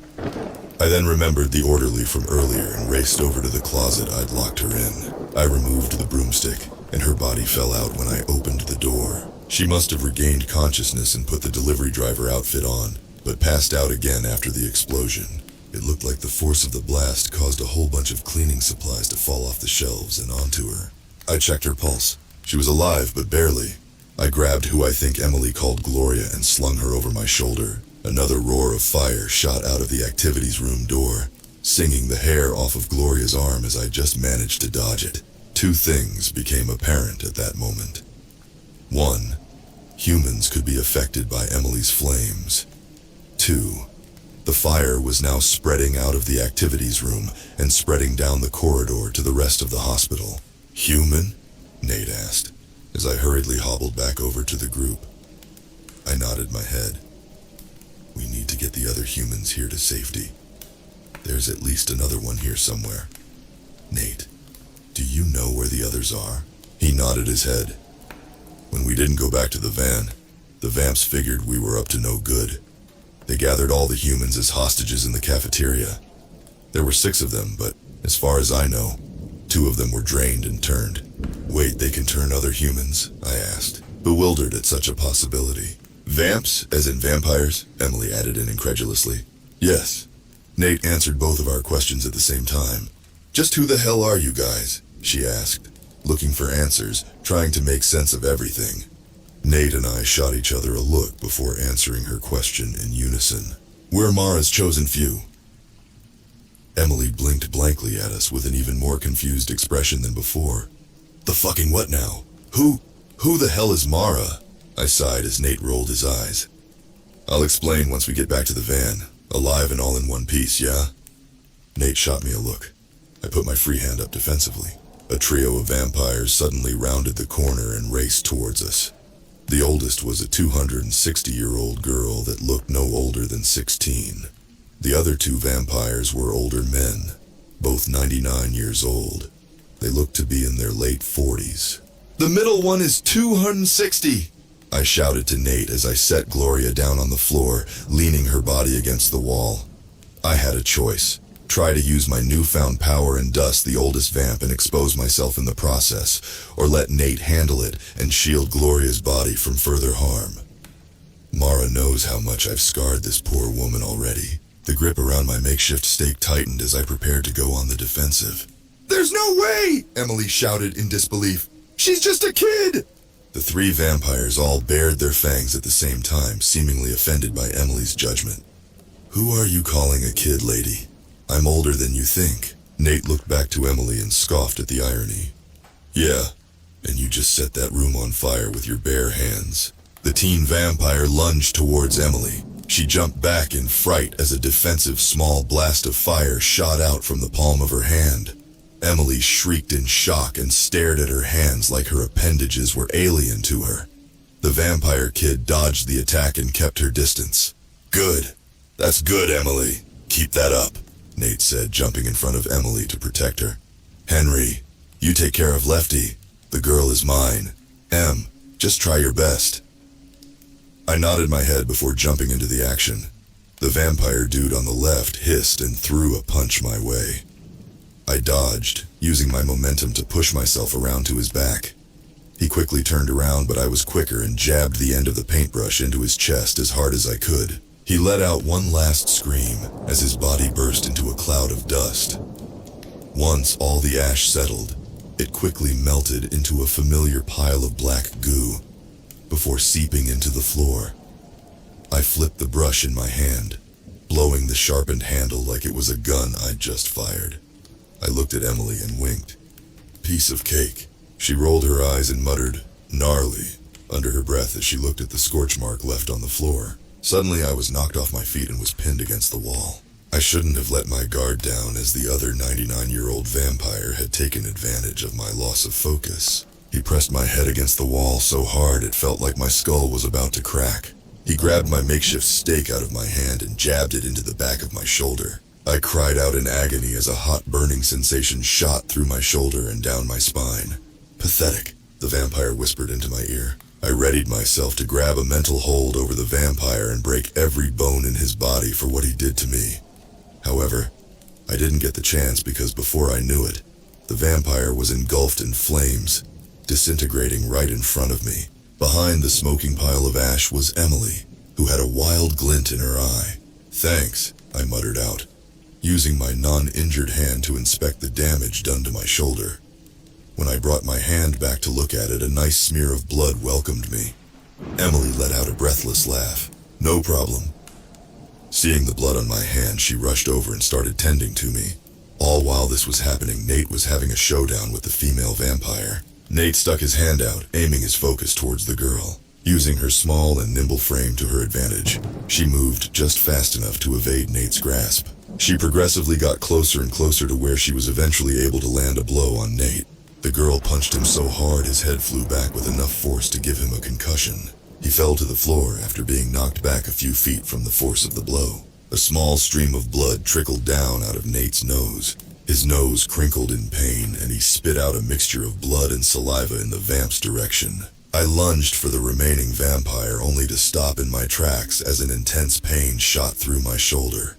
I then remembered the orderly from earlier and raced over to the closet I'd locked her in. I removed the broomstick, and her body fell out when I opened the door. She must have regained consciousness and put the delivery driver outfit on, but passed out again after the explosion. It looked like the force of the blast caused a whole bunch of cleaning supplies to fall off the shelves and onto her. I checked her pulse. She was alive, but barely. I grabbed who I think Emily called Gloria and slung her over my shoulder. Another roar of fire shot out of the activities room door, singing the hair off of Gloria's arm as I just managed to dodge it. Two things became apparent at that moment. One, humans could be affected by Emily's flames. Two, the fire was now spreading out of the activities room and spreading down the corridor to the rest of the hospital. Human? Nate asked, as I hurriedly hobbled back over to the group. I nodded my head. We need to get the other humans here to safety. There's at least another one here somewhere. Nate, do you know where the others are? He nodded his head. When we didn't go back to the van, the vamps figured we were up to no good. They gathered all the humans as hostages in the cafeteria. There were 6 of them, but as far as I know, 2 of them were drained and turned. Wait, they can turn other humans? I asked, bewildered at such a possibility. Vamps, as in vampires? Emily added in incredulously. Yes. Nate answered both of our questions at the same time. Just who the hell are you guys? She asked, looking for answers, trying to make sense of everything. Nate and I shot each other a look before answering her question in unison. We're Mara's chosen few. Emily blinked blankly at us with an even more confused expression than before. The fucking what now? Who the hell is Mara? I sighed as Nate rolled his eyes. I'll explain once we get back to the van. Alive and all in one piece, yeah? Nate shot me a look. I put my free hand up defensively. A trio of vampires suddenly rounded the corner and raced towards us. The oldest was a 260-year-old girl that looked no older than 16. The other 2 vampires were older men, both 99 years old. They looked to be in their late 40s. The middle one is 260! I shouted to Nate as I set Gloria down on the floor, leaning her body against the wall. I had a choice. Try to use my newfound power and dust the oldest vamp and expose myself in the process, or let Nate handle it and shield Gloria's body from further harm. Mara knows how much I've scarred this poor woman already. The grip around my makeshift stake tightened as I prepared to go on the defensive. There's no way! Emily shouted in disbelief. She's just a kid! The 3 vampires all bared their fangs at the same time, seemingly offended by Emily's judgment. Who are you calling a kid, lady? I'm older than you think. Nate looked back to Emily and scoffed at the irony. Yeah, and you just set that room on fire with your bare hands. The teen vampire lunged towards Emily. She jumped back in fright as a defensive small blast of fire shot out from the palm of her hand. Emily shrieked in shock and stared at her hands like her appendages were alien to her. The vampire kid dodged the attack and kept her distance. Good. That's good, Emily. Keep that up, Nate said, jumping in front of Emily to protect her. Henry, You take care of Lefty. The girl is mine. Em, just try your best. I nodded my head before jumping into the action. The vampire dude on the left hissed and threw a punch my way. I dodged, using my momentum to push myself around to his back. He quickly turned around, but I was quicker and jabbed the end of the paintbrush into his chest as hard as I could. He let out one last scream as his body burst into a cloud of dust. Once all the ash settled, it quickly melted into a familiar pile of black goo before seeping into the floor. I flipped the brush in my hand, blowing the sharpened handle like it was a gun I'd just fired. I looked at Emily and winked. Piece of cake. She rolled her eyes and muttered, gnarly, under her breath as she looked at the scorch mark left on the floor. Suddenly I was knocked off my feet and was pinned against the wall. I shouldn't have let my guard down, as the other 99-year-old vampire had taken advantage of my loss of focus. He pressed my head against the wall so hard it felt like my skull was about to crack. He grabbed my makeshift stake out of my hand and jabbed it into the back of my shoulder. I cried out in agony as a hot burning sensation shot through my shoulder and down my spine. Pathetic, the vampire whispered into my ear. I readied myself to grab a mental hold over the vampire and break every bone in his body for what he did to me. However, I didn't get the chance because before I knew it, the vampire was engulfed in flames, disintegrating right in front of me. Behind the smoking pile of ash was Emily, who had a wild glint in her eye. Thanks, I muttered out, using my non-injured hand to inspect the damage done to my shoulder. When I brought my hand back to look at it, a nice smear of blood welcomed me. Emily let out a breathless laugh. No problem. Seeing the blood on my hand, she rushed over and started tending to me. All while this was happening, Nate was having a showdown with the female vampire. Nate stuck his hand out, aiming his focus towards the girl. Using her small and nimble frame to her advantage, she moved just fast enough to evade Nate's grasp. She progressively got closer and closer to where she was eventually able to land a blow on Nate. The girl punched him so hard his head flew back with enough force to give him a concussion. He fell to the floor after being knocked back a few feet from the force of the blow. A small stream of blood trickled down out of Nate's nose. His nose crinkled in pain, and he spit out a mixture of blood and saliva in the vamp's direction. I lunged for the remaining vampire, only to stop in my tracks as an intense pain shot through my shoulder.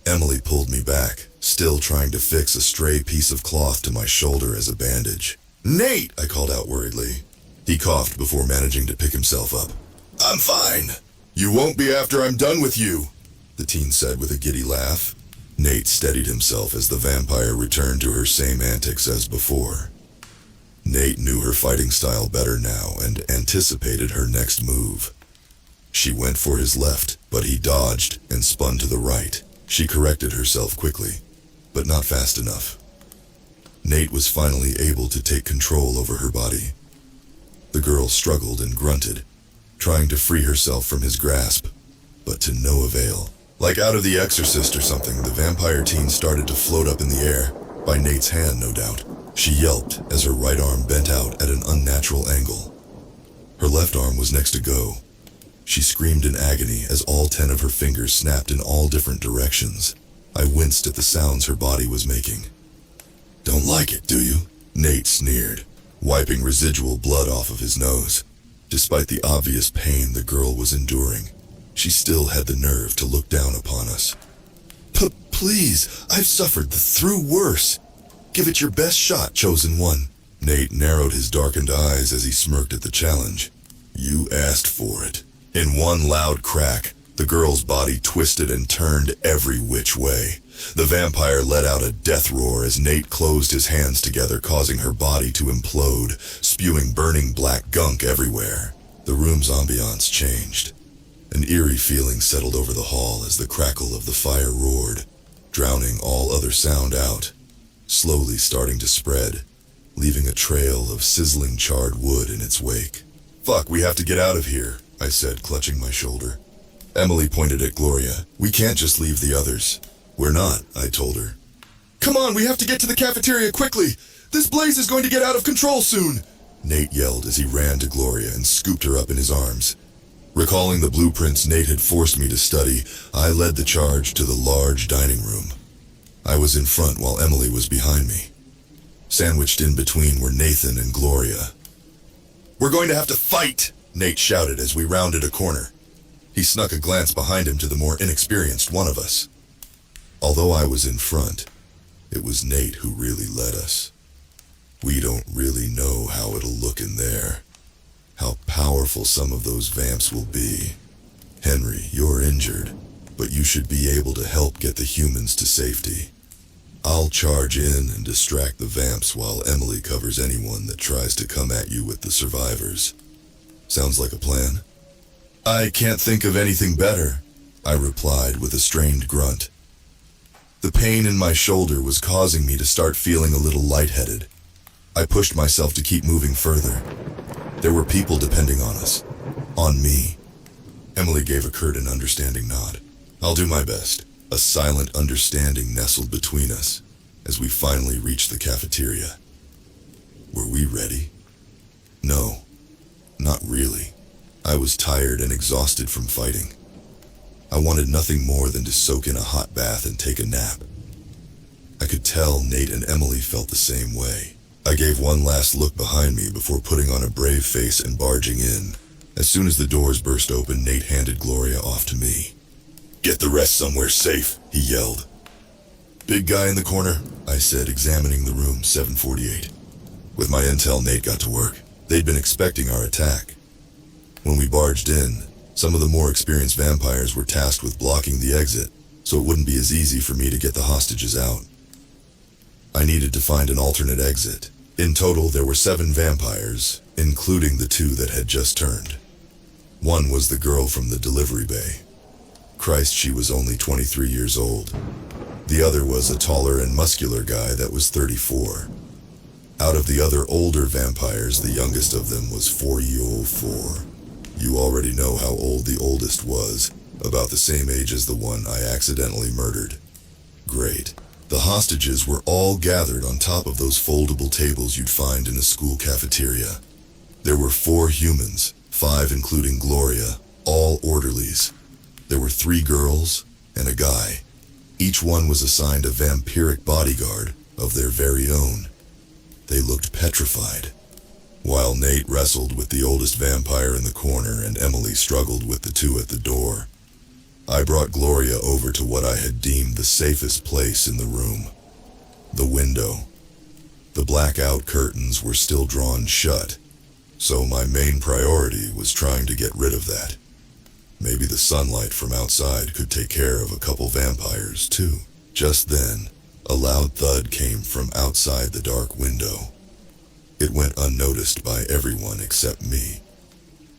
Emily pulled me back, still trying to fix a stray piece of cloth to my shoulder as a bandage. "Nate!" I called out worriedly. He coughed before managing to pick himself up. "I'm fine." "You won't be after I'm done with you," the teen said with a giddy laugh. Nate steadied himself as the vampire returned to her same antics as before. Nate knew her fighting style better now and anticipated her next move. She went for his left, but he dodged and spun to the right. She corrected herself quickly, but not fast enough. Nate was finally able to take control over her body. The girl struggled and grunted, trying to free herself from his grasp, but to no avail. Like out of The Exorcist or something, the vampire teen started to float up in the air, by Nate's hand, no doubt. She yelped as her right arm bent out at an unnatural angle. Her left arm was next to go. She screamed in agony as all 10 of her fingers snapped in all different directions. I winced at the sounds her body was making. "Don't like it, do you?" Nate sneered, wiping residual blood off of his nose. Despite the obvious pain the girl was enduring, she still had the nerve to look down upon us. Please, I've suffered through worse. Give it your best shot, chosen one." Nate narrowed his darkened eyes as he smirked at the challenge. "You asked for it." In one loud crack, the girl's body twisted and turned every which way. The vampire let out a death roar as Nate closed his hands together, causing her body to implode, spewing burning black gunk everywhere. The room's ambiance changed. An eerie feeling settled over the hall as the crackle of the fire roared, drowning all other sound out, slowly starting to spread, leaving a trail of sizzling charred wood in its wake. "Fuck, we have to get out of here," I said, clutching my shoulder. Emily pointed at Gloria. "We can't just leave the others." "We're not," I told her. "Come on, we have to get to the cafeteria quickly! This blaze is going to get out of control soon!" Nate yelled as he ran to Gloria and scooped her up in his arms. Recalling the blueprints Nate had forced me to study, I led the charge to the large dining room. I was in front while Emily was behind me. Sandwiched in between were Nathan and Gloria. "We're going to have to fight!" Nate shouted as we rounded a corner. He snuck a glance behind him to the more inexperienced one of us. Although I was in front, it was Nate who really led us. "We don't really know how it'll look in there. How powerful some of those vamps will be. Henry, you're injured, but you should be able to help get the humans to safety. I'll charge in and distract the vamps while Emily covers anyone that tries to come at you with the survivors. Sounds like a plan?" "I can't think of anything better," I replied with a strained grunt. The pain in my shoulder was causing me to start feeling a little lightheaded. I pushed myself to keep moving further. There were people depending on us. On me. Emily gave a curt and understanding nod. "I'll do my best." A silent understanding nestled between us as we finally reached the cafeteria. Were we ready? No, not really. I was tired and exhausted from fighting. I wanted nothing more than to soak in a hot bath and take a nap. I could tell Nate and Emily felt the same way. I gave one last look behind me before putting on a brave face and barging in. As soon as the doors burst open, Nate handed Gloria off to me. "Get the rest somewhere safe," he yelled. "Big guy in the corner," I said, examining the room 748. With my intel, Nate got to work. They'd been expecting our attack. When we barged in, some of the more experienced vampires were tasked with blocking the exit, so it wouldn't be as easy for me to get the hostages out. I needed to find an alternate exit. In total, there were 7 vampires, including the 2 that had just turned. One was the girl from the delivery bay. Christ, she was only 23 years old. The other was a taller and muscular guy that was 34. Out of the other older vampires, the youngest of them was 4. You already know how old the oldest was, about the same age as the one I accidentally murdered. Great. The hostages were all gathered on top of those foldable tables you'd find in a school cafeteria. There were 4 humans, 5 including Gloria, all orderlies. There were 3 girls and a guy. Each one was assigned a vampiric bodyguard of their very own. They looked petrified. While Nate wrestled with the oldest vampire in the corner and Emily struggled with the 2 at the door, I brought Gloria over to what I had deemed the safest place in the room. The window. The blackout curtains were still drawn shut, so my main priority was trying to get rid of that. Maybe the sunlight from outside could take care of a couple vampires too. Just then, a loud thud came from outside the dark window. It went unnoticed by everyone except me.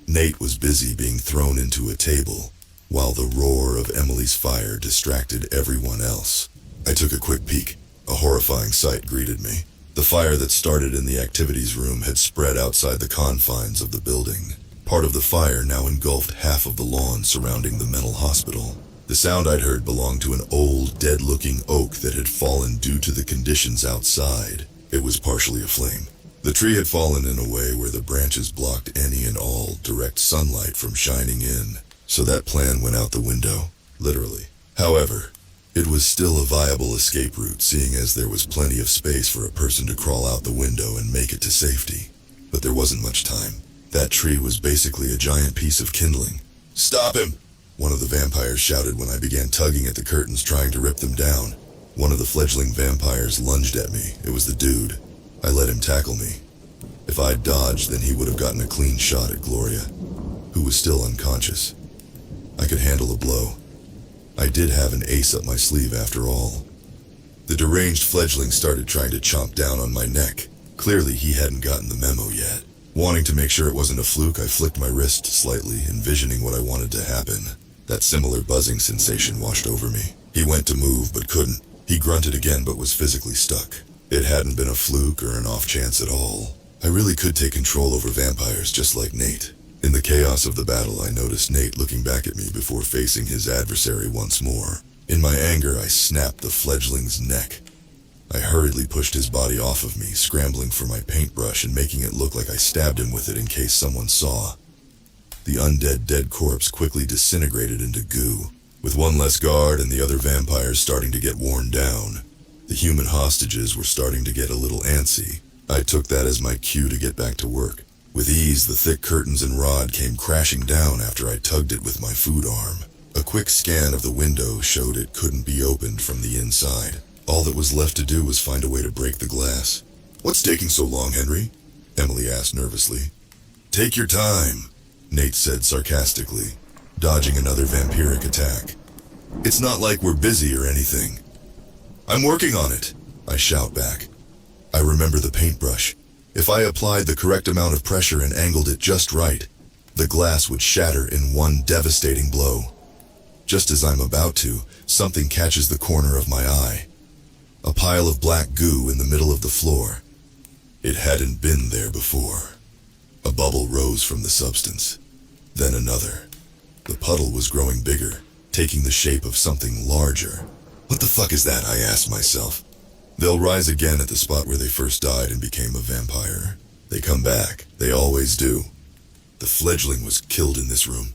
Nate was busy being thrown into a table, while the roar of Emily's fire distracted everyone else. I took a quick peek. A horrifying sight greeted me. The fire that started in the activities room had spread outside the confines of the building. Part of the fire now engulfed half of the lawn surrounding the mental hospital. The sound I'd heard belonged to an old, dead-looking oak that had fallen due to the conditions outside. It was partially aflame. The tree had fallen in a way where the branches blocked any and all direct sunlight from shining in, so that plan went out the window, literally. However, it was still a viable escape route, seeing as there was plenty of space for a person to crawl out the window and make it to safety. But there wasn't much time. That tree was basically a giant piece of kindling. "Stop him!" one of the vampires shouted when I began tugging at the curtains trying to rip them down. One of the fledgling vampires lunged at me. It was the dude. I let him tackle me. If I'd dodged, then he would have gotten a clean shot at Gloria, who was still unconscious. I could handle a blow. I did have an ace up my sleeve after all. The deranged fledgling started trying to chomp down on my neck. Clearly he hadn't gotten the memo yet. Wanting to make sure it wasn't a fluke, I flicked my wrist slightly, envisioning what I wanted to happen. That similar buzzing sensation washed over me. He went to move, but couldn't. He grunted again, but was physically stuck. It hadn't been a fluke or an off chance at all. I really could take control over vampires just like Nate. In the chaos of the battle, I noticed Nate looking back at me before facing his adversary once more. In my anger, I snapped the fledgling's neck. I hurriedly pushed his body off of me, scrambling for my paintbrush and making it look like I stabbed him with it in case someone saw. The undead dead corpse quickly disintegrated into goo, with one less guard and the other vampires starting to get worn down. The human hostages were starting to get a little antsy. I took that as my cue to get back to work. With ease, the thick curtains and rod came crashing down after I tugged it with my food arm. A quick scan of the window showed it couldn't be opened from the inside. All that was left to do was find a way to break the glass. "What's taking so long, Henry?" Emily asked nervously. "Take your time," Nate said sarcastically, dodging another vampiric attack. "It's not like we're busy or anything." "I'm working on it," I shout back. I remember the paintbrush. If I applied the correct amount of pressure and angled it just right, the glass would shatter in one devastating blow. Just as I'm about to, something catches the corner of my eye. A pile of black goo in the middle of the floor. It hadn't been there before. A bubble rose from the substance. Then another. The puddle was growing bigger, taking the shape of something larger. What the fuck is that, I asked myself. They'll rise again at the spot where they first died and became a vampire. They come back. They always do. The fledgling was killed in this room,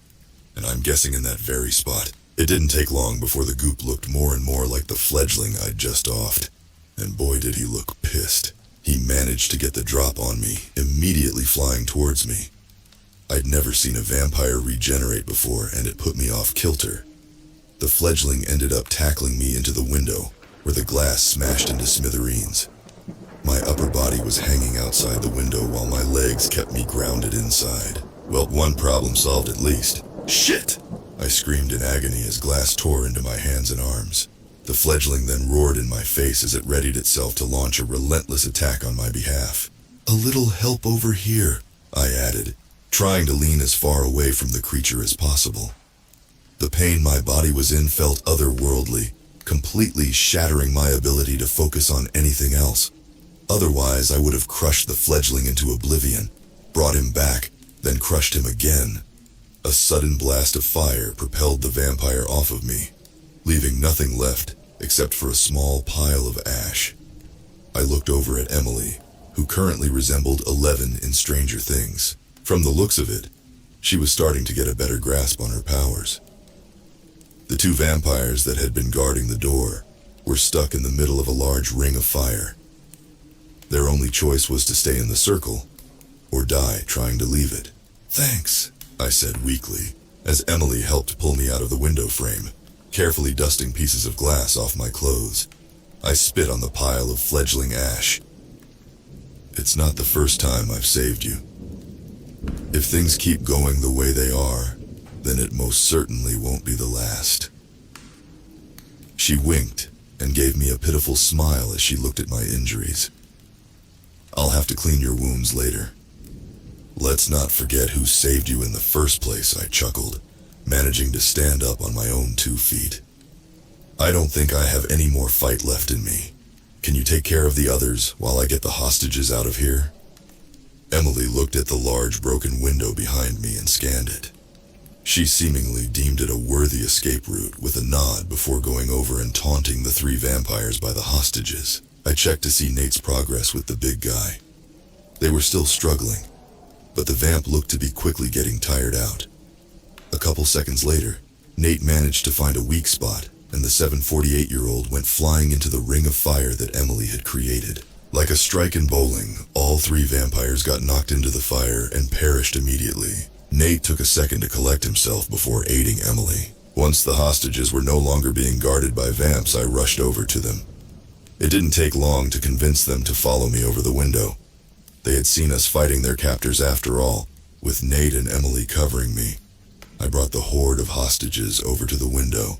and I'm guessing in that very spot. It didn't take long before the goop looked more and more like the fledgling I'd just offed. And boy did he look pissed. He managed to get the drop on me, immediately flying towards me. I'd never seen a vampire regenerate before, and it put me off kilter. The fledgling ended up tackling me into the window, where the glass smashed into smithereens. My upper body was hanging outside the window while my legs kept me grounded inside. Well, one problem solved at least. Shit! I screamed in agony as glass tore into my hands and arms. The fledgling then roared in my face as it readied itself to launch a relentless attack on my behalf. "A little help over here," I added, trying to lean as far away from the creature as possible. The pain my body was in felt otherworldly, completely shattering my ability to focus on anything else. Otherwise, I would have crushed the fledgling into oblivion, brought him back, then crushed him again. A sudden blast of fire propelled the vampire off of me, leaving nothing left except for a small pile of ash. I looked over at Emily, who currently resembled 11 in Stranger Things. From the looks of it, she was starting to get a better grasp on her powers. The two vampires that had been guarding the door were stuck in the middle of a large ring of fire. Their only choice was to stay in the circle, or die trying to leave it. "Thanks," I said weakly, as Emily helped pull me out of the window frame, carefully dusting pieces of glass off my clothes. I spit on the pile of fledgling ash. "It's not the first time I've saved you. If things keep going the way they are, then it most certainly won't be the last." She winked and gave me a pitiful smile as she looked at my injuries. "I'll have to clean your wounds later." "Let's not forget who saved you in the first place," I chuckled, managing to stand up on my own 2 feet. "I don't think I have any more fight left in me. Can you take care of the others while I get the hostages out of here?" Emily looked at the large broken window behind me and scanned it. She seemingly deemed it a worthy escape route with a nod before going over and taunting the 3 vampires by the hostages. I checked to see Nate's progress with the big guy. They were still struggling, but the vamp looked to be quickly getting tired out. A couple seconds later, Nate managed to find a weak spot, and the 748-year-old went flying into the ring of fire that Emily had created. Like a strike in bowling, all 3 vampires got knocked into the fire and perished immediately. Nate took a second to collect himself before aiding Emily. Once the hostages were no longer being guarded by vamps, I rushed over to them. It didn't take long to convince them to follow me over the window. They had seen us fighting their captors after all, with Nate and Emily covering me. I brought the horde of hostages over to the window.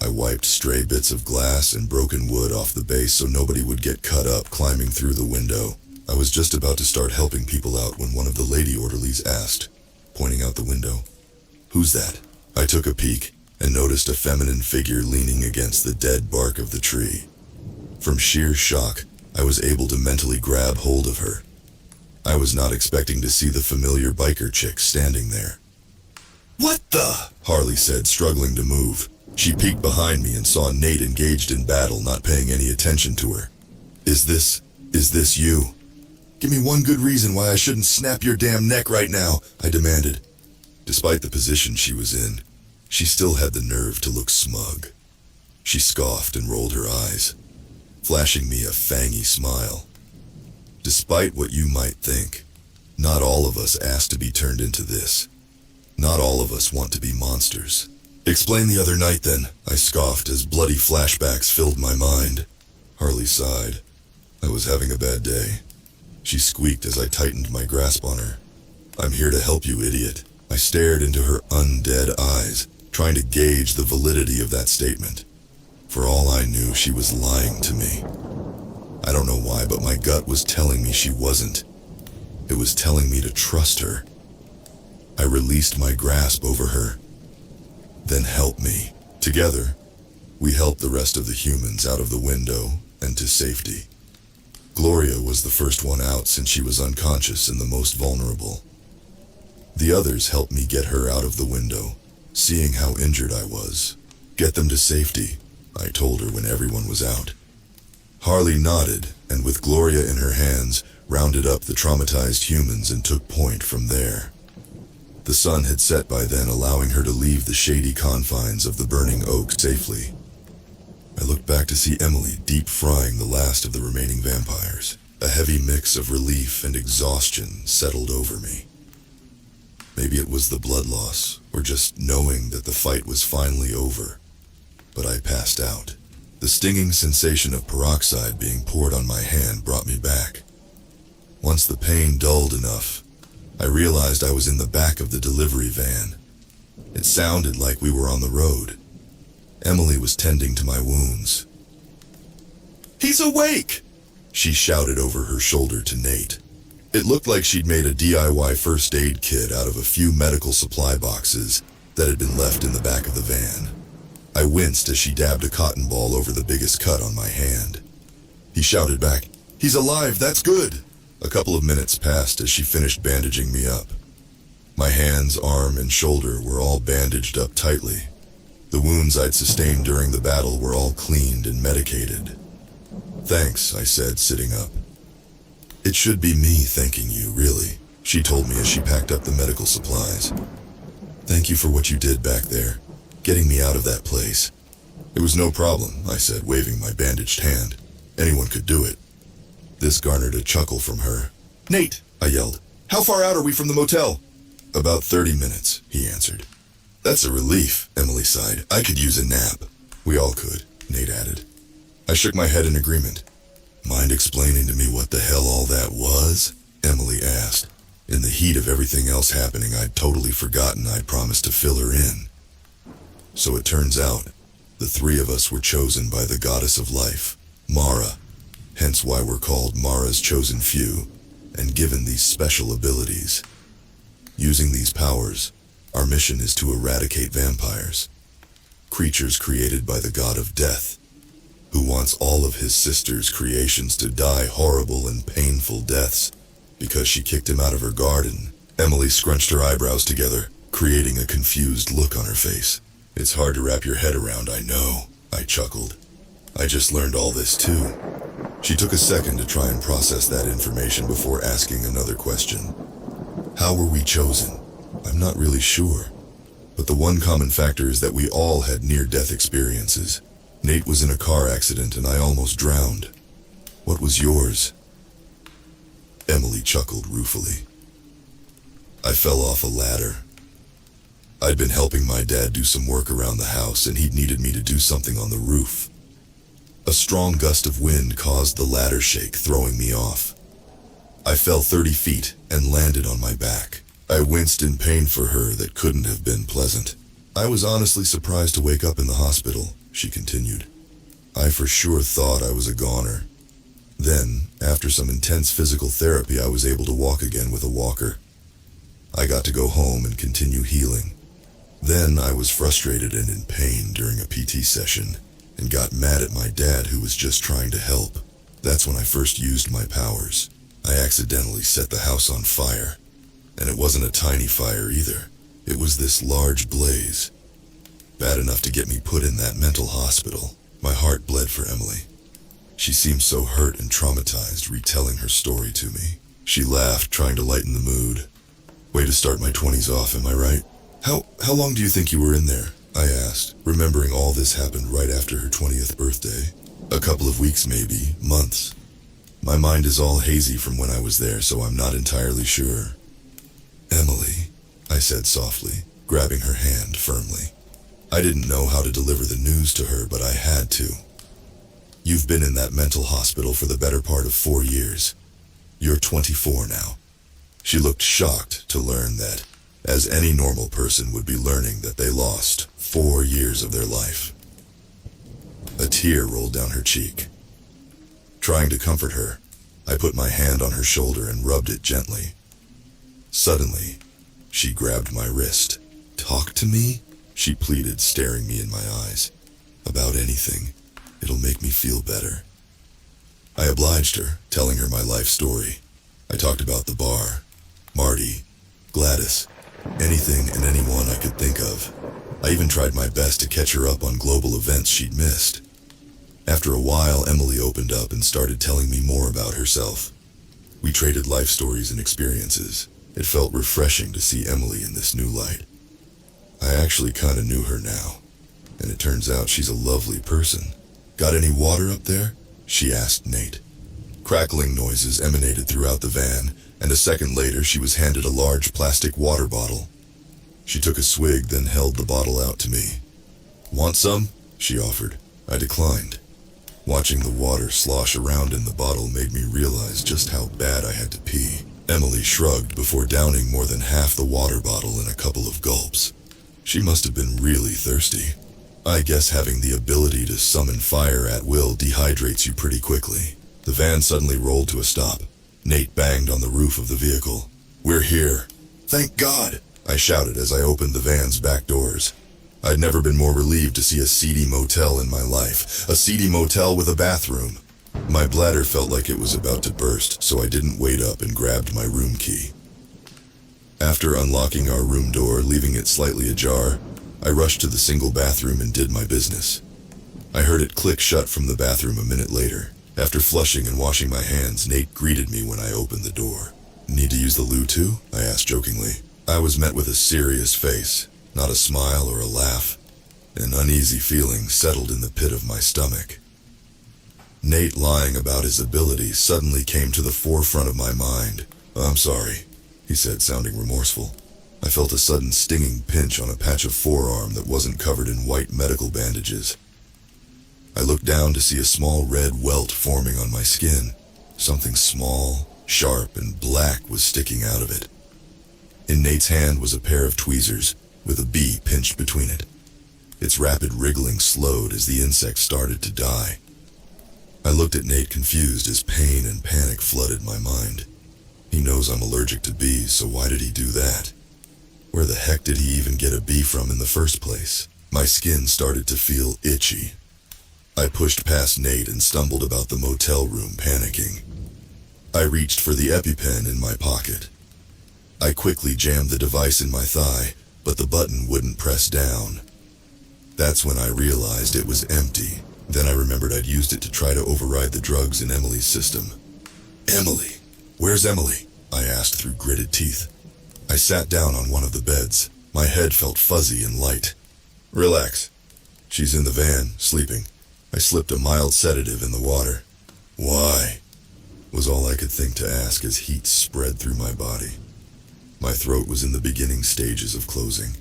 I wiped stray bits of glass and broken wood off the base so nobody would get cut up climbing through the window. I was just about to start helping people out when one of the lady orderlies asked, pointing out the window, "Who's that?" I took a peek and noticed a feminine figure leaning against the dead bark of the tree. From sheer shock, I was able to mentally grab hold of her. I was not expecting to see the familiar biker chick standing there. "What the?" Harley said, struggling to move. She peeked behind me and saw Nate engaged in battle, not paying any attention to her. Is this you? Give me one good reason why I shouldn't snap your damn neck right now," I demanded. Despite the position she was in, she still had the nerve to look smug. She scoffed and rolled her eyes. flashing me a fangy smile. Despite what you might think, not all of us asked to be turned into this. Not all of us want to be monsters. Explain the other night then, I scoffed as bloody flashbacks filled my mind. Harley sighed. I was having a bad day. She squeaked as I tightened my grasp on her. I'm here to help you, idiot. I stared into her undead eyes, trying to gauge the validity of that statement. For all I knew, she was lying to me. I don't know why, but my gut was telling me she wasn't. It was telling me to trust her. I released my grasp over her. Then help me. Together, we helped the rest of the humans out of the window and to safety. Gloria was the first one out since she was unconscious and the most vulnerable. The others helped me get her out of the window, seeing how injured I was. Get them to safety, I told her when everyone was out. Harley nodded, and with Gloria in her hands, rounded up the traumatized humans and took point from there. The sun had set by then, allowing her to leave the shady confines of the burning oak safely. I looked back to see Emily deep-frying the last of the remaining vampires. A heavy mix of relief and exhaustion settled over me. Maybe it was the blood loss, or just knowing that the fight was finally over. But I passed out. The stinging sensation of peroxide being poured on my hand brought me back. Once the pain dulled enough, I realized I was in the back of the delivery van. It sounded like we were on the road. Emily was tending to my wounds. "He's awake!" she shouted over her shoulder to Nate. It looked like she'd made a DIY first aid kit out of a few medical supply boxes that had been left in the back of the van. I winced as she dabbed a cotton ball over the biggest cut on my hand. He shouted back, "He's alive, that's good!" A couple of minutes passed as she finished bandaging me up. My hands, arm, and shoulder were all bandaged up tightly. The wounds I'd sustained during the battle were all cleaned and medicated. "Thanks," I said, sitting up. "It should be me thanking you, really," she told me as she packed up the medical supplies. "Thank you for what you did back there, getting me out of that place." "It was no problem," I said, waving my bandaged hand. "Anyone could do it." This garnered a chuckle from her. "Nate," I yelled, "how far out are we from the motel?" "About 30 minutes, he answered. "That's a relief," Emily sighed. "I could use a nap." "We all could," Nate added. I shook my head in agreement. "Mind explaining to me what the hell all that was?" Emily asked. In the heat of everything else happening, I'd totally forgotten I'd promised to fill her in. So it turns out, the three of us were chosen by the goddess of life, Mara, hence why we're called Mara's chosen few, and given these special abilities. Using these powers, our mission is to eradicate vampires, creatures created by the god of death, who wants all of his sister's creations to die horrible and painful deaths because she kicked him out of her garden. Emily scrunched her eyebrows together, creating a confused look on her face. "It's hard to wrap your head around, I know," I chuckled. "I just learned all this too." She took a second to try and process that information before asking another question. "How were we chosen?" "I'm not really sure. But the one common factor is that we all had near-death experiences. Nate was in a car accident and I almost drowned. What was yours?" Emily chuckled ruefully. "I fell off a ladder. I'd been helping my dad do some work around the house and he'd needed me to do something on the roof. A strong gust of wind caused the ladder shake, throwing me off. I fell 30 feet and landed on my back. I winced in pain for her that couldn't have been pleasant. I was honestly surprised to wake up in the hospital," she continued. "I for sure thought I was a goner. Then, after some intense physical therapy, I was able to walk again with a walker. I got to go home and continue healing. Then I was frustrated and in pain during a PT session, and got mad at my dad who was just trying to help. That's when I first used my powers. I accidentally set the house on fire. And it wasn't a tiny fire either. It was this large blaze. Bad enough to get me put in that mental hospital. My heart bled for Emily. She seemed so hurt and traumatized retelling her story to me. She laughed, trying to lighten the mood. "Way to start my 20s off, am I right?" How long do you think you were in there?" I asked, remembering all this happened right after her 20th birthday. A couple of weeks maybe, months. My mind is all hazy from when I was there, so I'm not entirely sure. Emily, I said softly, grabbing her hand firmly. I didn't know how to deliver the news to her, but I had to. You've been in that mental hospital for the better part of 4 years. You're 24 now. She looked shocked to learn that, as any normal person would be learning, that they lost 4 years of their life. A tear rolled down her cheek. Trying to comfort her, I put my hand on her shoulder and rubbed it gently. Suddenly, she grabbed my wrist. "Talk to me?" she pleaded, staring me in my eyes. "About anything. It'll make me feel better." I obliged her, telling her my life story. I talked about the bar, Marty, Gladys, anything and anyone I could think of. I even tried my best to catch her up on global events she'd missed. After a while, Emily opened up and started telling me more about herself. We traded life stories and experiences. It felt refreshing to see Emily in this new light. I actually kinda knew her now, and it turns out she's a lovely person. "Got any water up there?" she asked Nate. Crackling noises emanated throughout the van, and a second later she was handed a large plastic water bottle. She took a swig, then held the bottle out to me. "Want some?" she offered. I declined. Watching the water slosh around in the bottle made me realize just how bad I had to pee. Emily shrugged before downing more than half the water bottle in a couple of gulps. She must have been really thirsty. I guess having the ability to summon fire at will dehydrates you pretty quickly. The van suddenly rolled to a stop. Nate banged on the roof of the vehicle. "We're here." "Thank God," I shouted as I opened the van's back doors. I'd never been more relieved to see a seedy motel in my life. A seedy motel with a bathroom. My bladder felt like it was about to burst, so I didn't wait up and grabbed my room key. After unlocking our room door, leaving it slightly ajar, I rushed to the single bathroom and did my business. I heard it click shut from the bathroom a minute later. After flushing and washing my hands, Nate greeted me when I opened the door. "Need to use the loo too?" I asked jokingly. I was met with a serious face. Not a smile or a laugh. An uneasy feeling settled in the pit of my stomach. Nate lying about his abilities suddenly came to the forefront of my mind. "I'm sorry," he said, sounding remorseful. I felt a sudden stinging pinch on a patch of forearm that wasn't covered in white medical bandages. I looked down to see a small red welt forming on my skin. Something small, sharp, and black was sticking out of it. In Nate's hand was a pair of tweezers, with a bee pinched between it. Its rapid wriggling slowed as the insect started to die. I looked at Nate confused as pain and panic flooded my mind. He knows I'm allergic to bees, so why did he do that? Where the heck did he even get a bee from in the first place? My skin started to feel itchy. I pushed past Nate and stumbled about the motel room, panicking. I reached for the EpiPen in my pocket. I quickly jammed the device in my thigh, but the button wouldn't press down. That's when I realized it was empty. Then I remembered I'd used it to try to override the drugs in Emily's system. "Emily, where's Emily?" I asked through gritted teeth. I sat down on one of the beds. My head felt fuzzy and light. "Relax. She's in the van, sleeping." I slipped a mild sedative in the water. "Why?" was all I could think to ask as heat spread through my body. My throat was in the beginning stages of closing.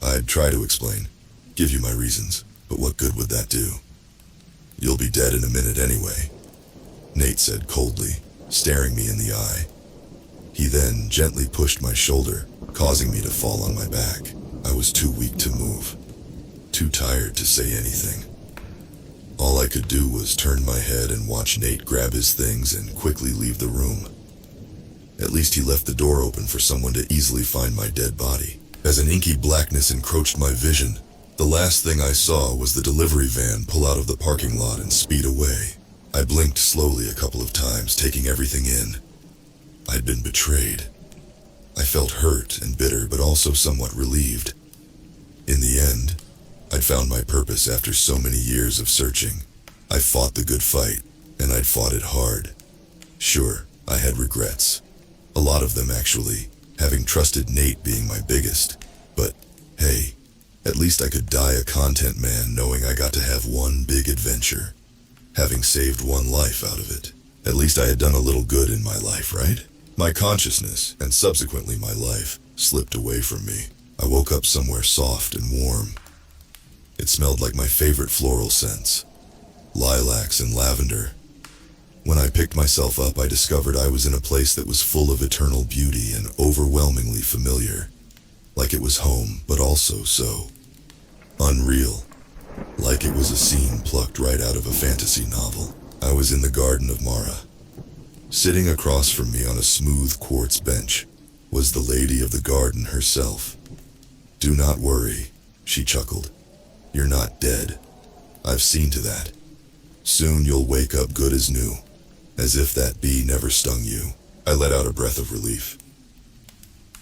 I'd try to explain, give you my reasons, but what good would that do? "You'll be dead in a minute anyway," Nate said coldly, staring me in the eye. He then gently pushed my shoulder, causing me to fall on my back. I was too weak to move, too tired to say anything. All I could do was turn my head and watch Nate grab his things and quickly leave the room. At least he left the door open for someone to easily find my dead body. As an inky blackness encroached my vision, the last thing I saw was the delivery van pull out of the parking lot and speed away. I blinked slowly a couple of times, taking everything in. I'd been betrayed. I felt hurt and bitter, but also somewhat relieved. In the end, I'd found my purpose after so many years of searching. I fought the good fight, and I'd fought it hard. Sure, I had regrets. A lot of them, actually, having trusted Nate being my biggest. But, hey, at least I could die a content man knowing I got to have one big adventure. having saved one life out of it. At least I had done a little good in my life, right? My consciousness, and subsequently my life, slipped away from me. I woke up somewhere soft and warm. It smelled like my favorite floral scents, lilacs and lavender. When I picked myself up, I discovered I was in a place that was full of eternal beauty and overwhelmingly familiar. Like it was home, but also so unreal. Like it was a scene plucked right out of a fantasy novel. I was in the Garden of Mara. Sitting across from me on a smooth quartz bench was the lady of the garden herself. "Do not worry," she chuckled. "You're not dead. I've seen to that. Soon you'll wake up good as new, as if that bee never stung you." I let out a breath of relief.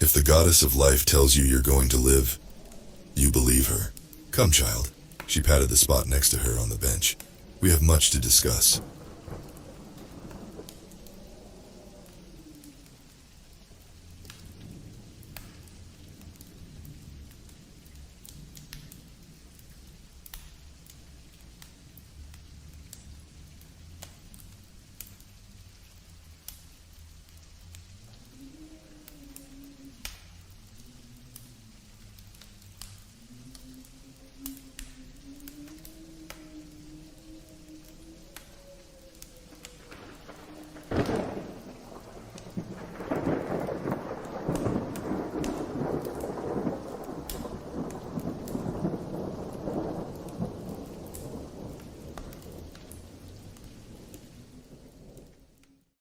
If the goddess of life tells you you're going to live, you believe her. "Come, child." She patted the spot next to her on the bench. "We have much to discuss."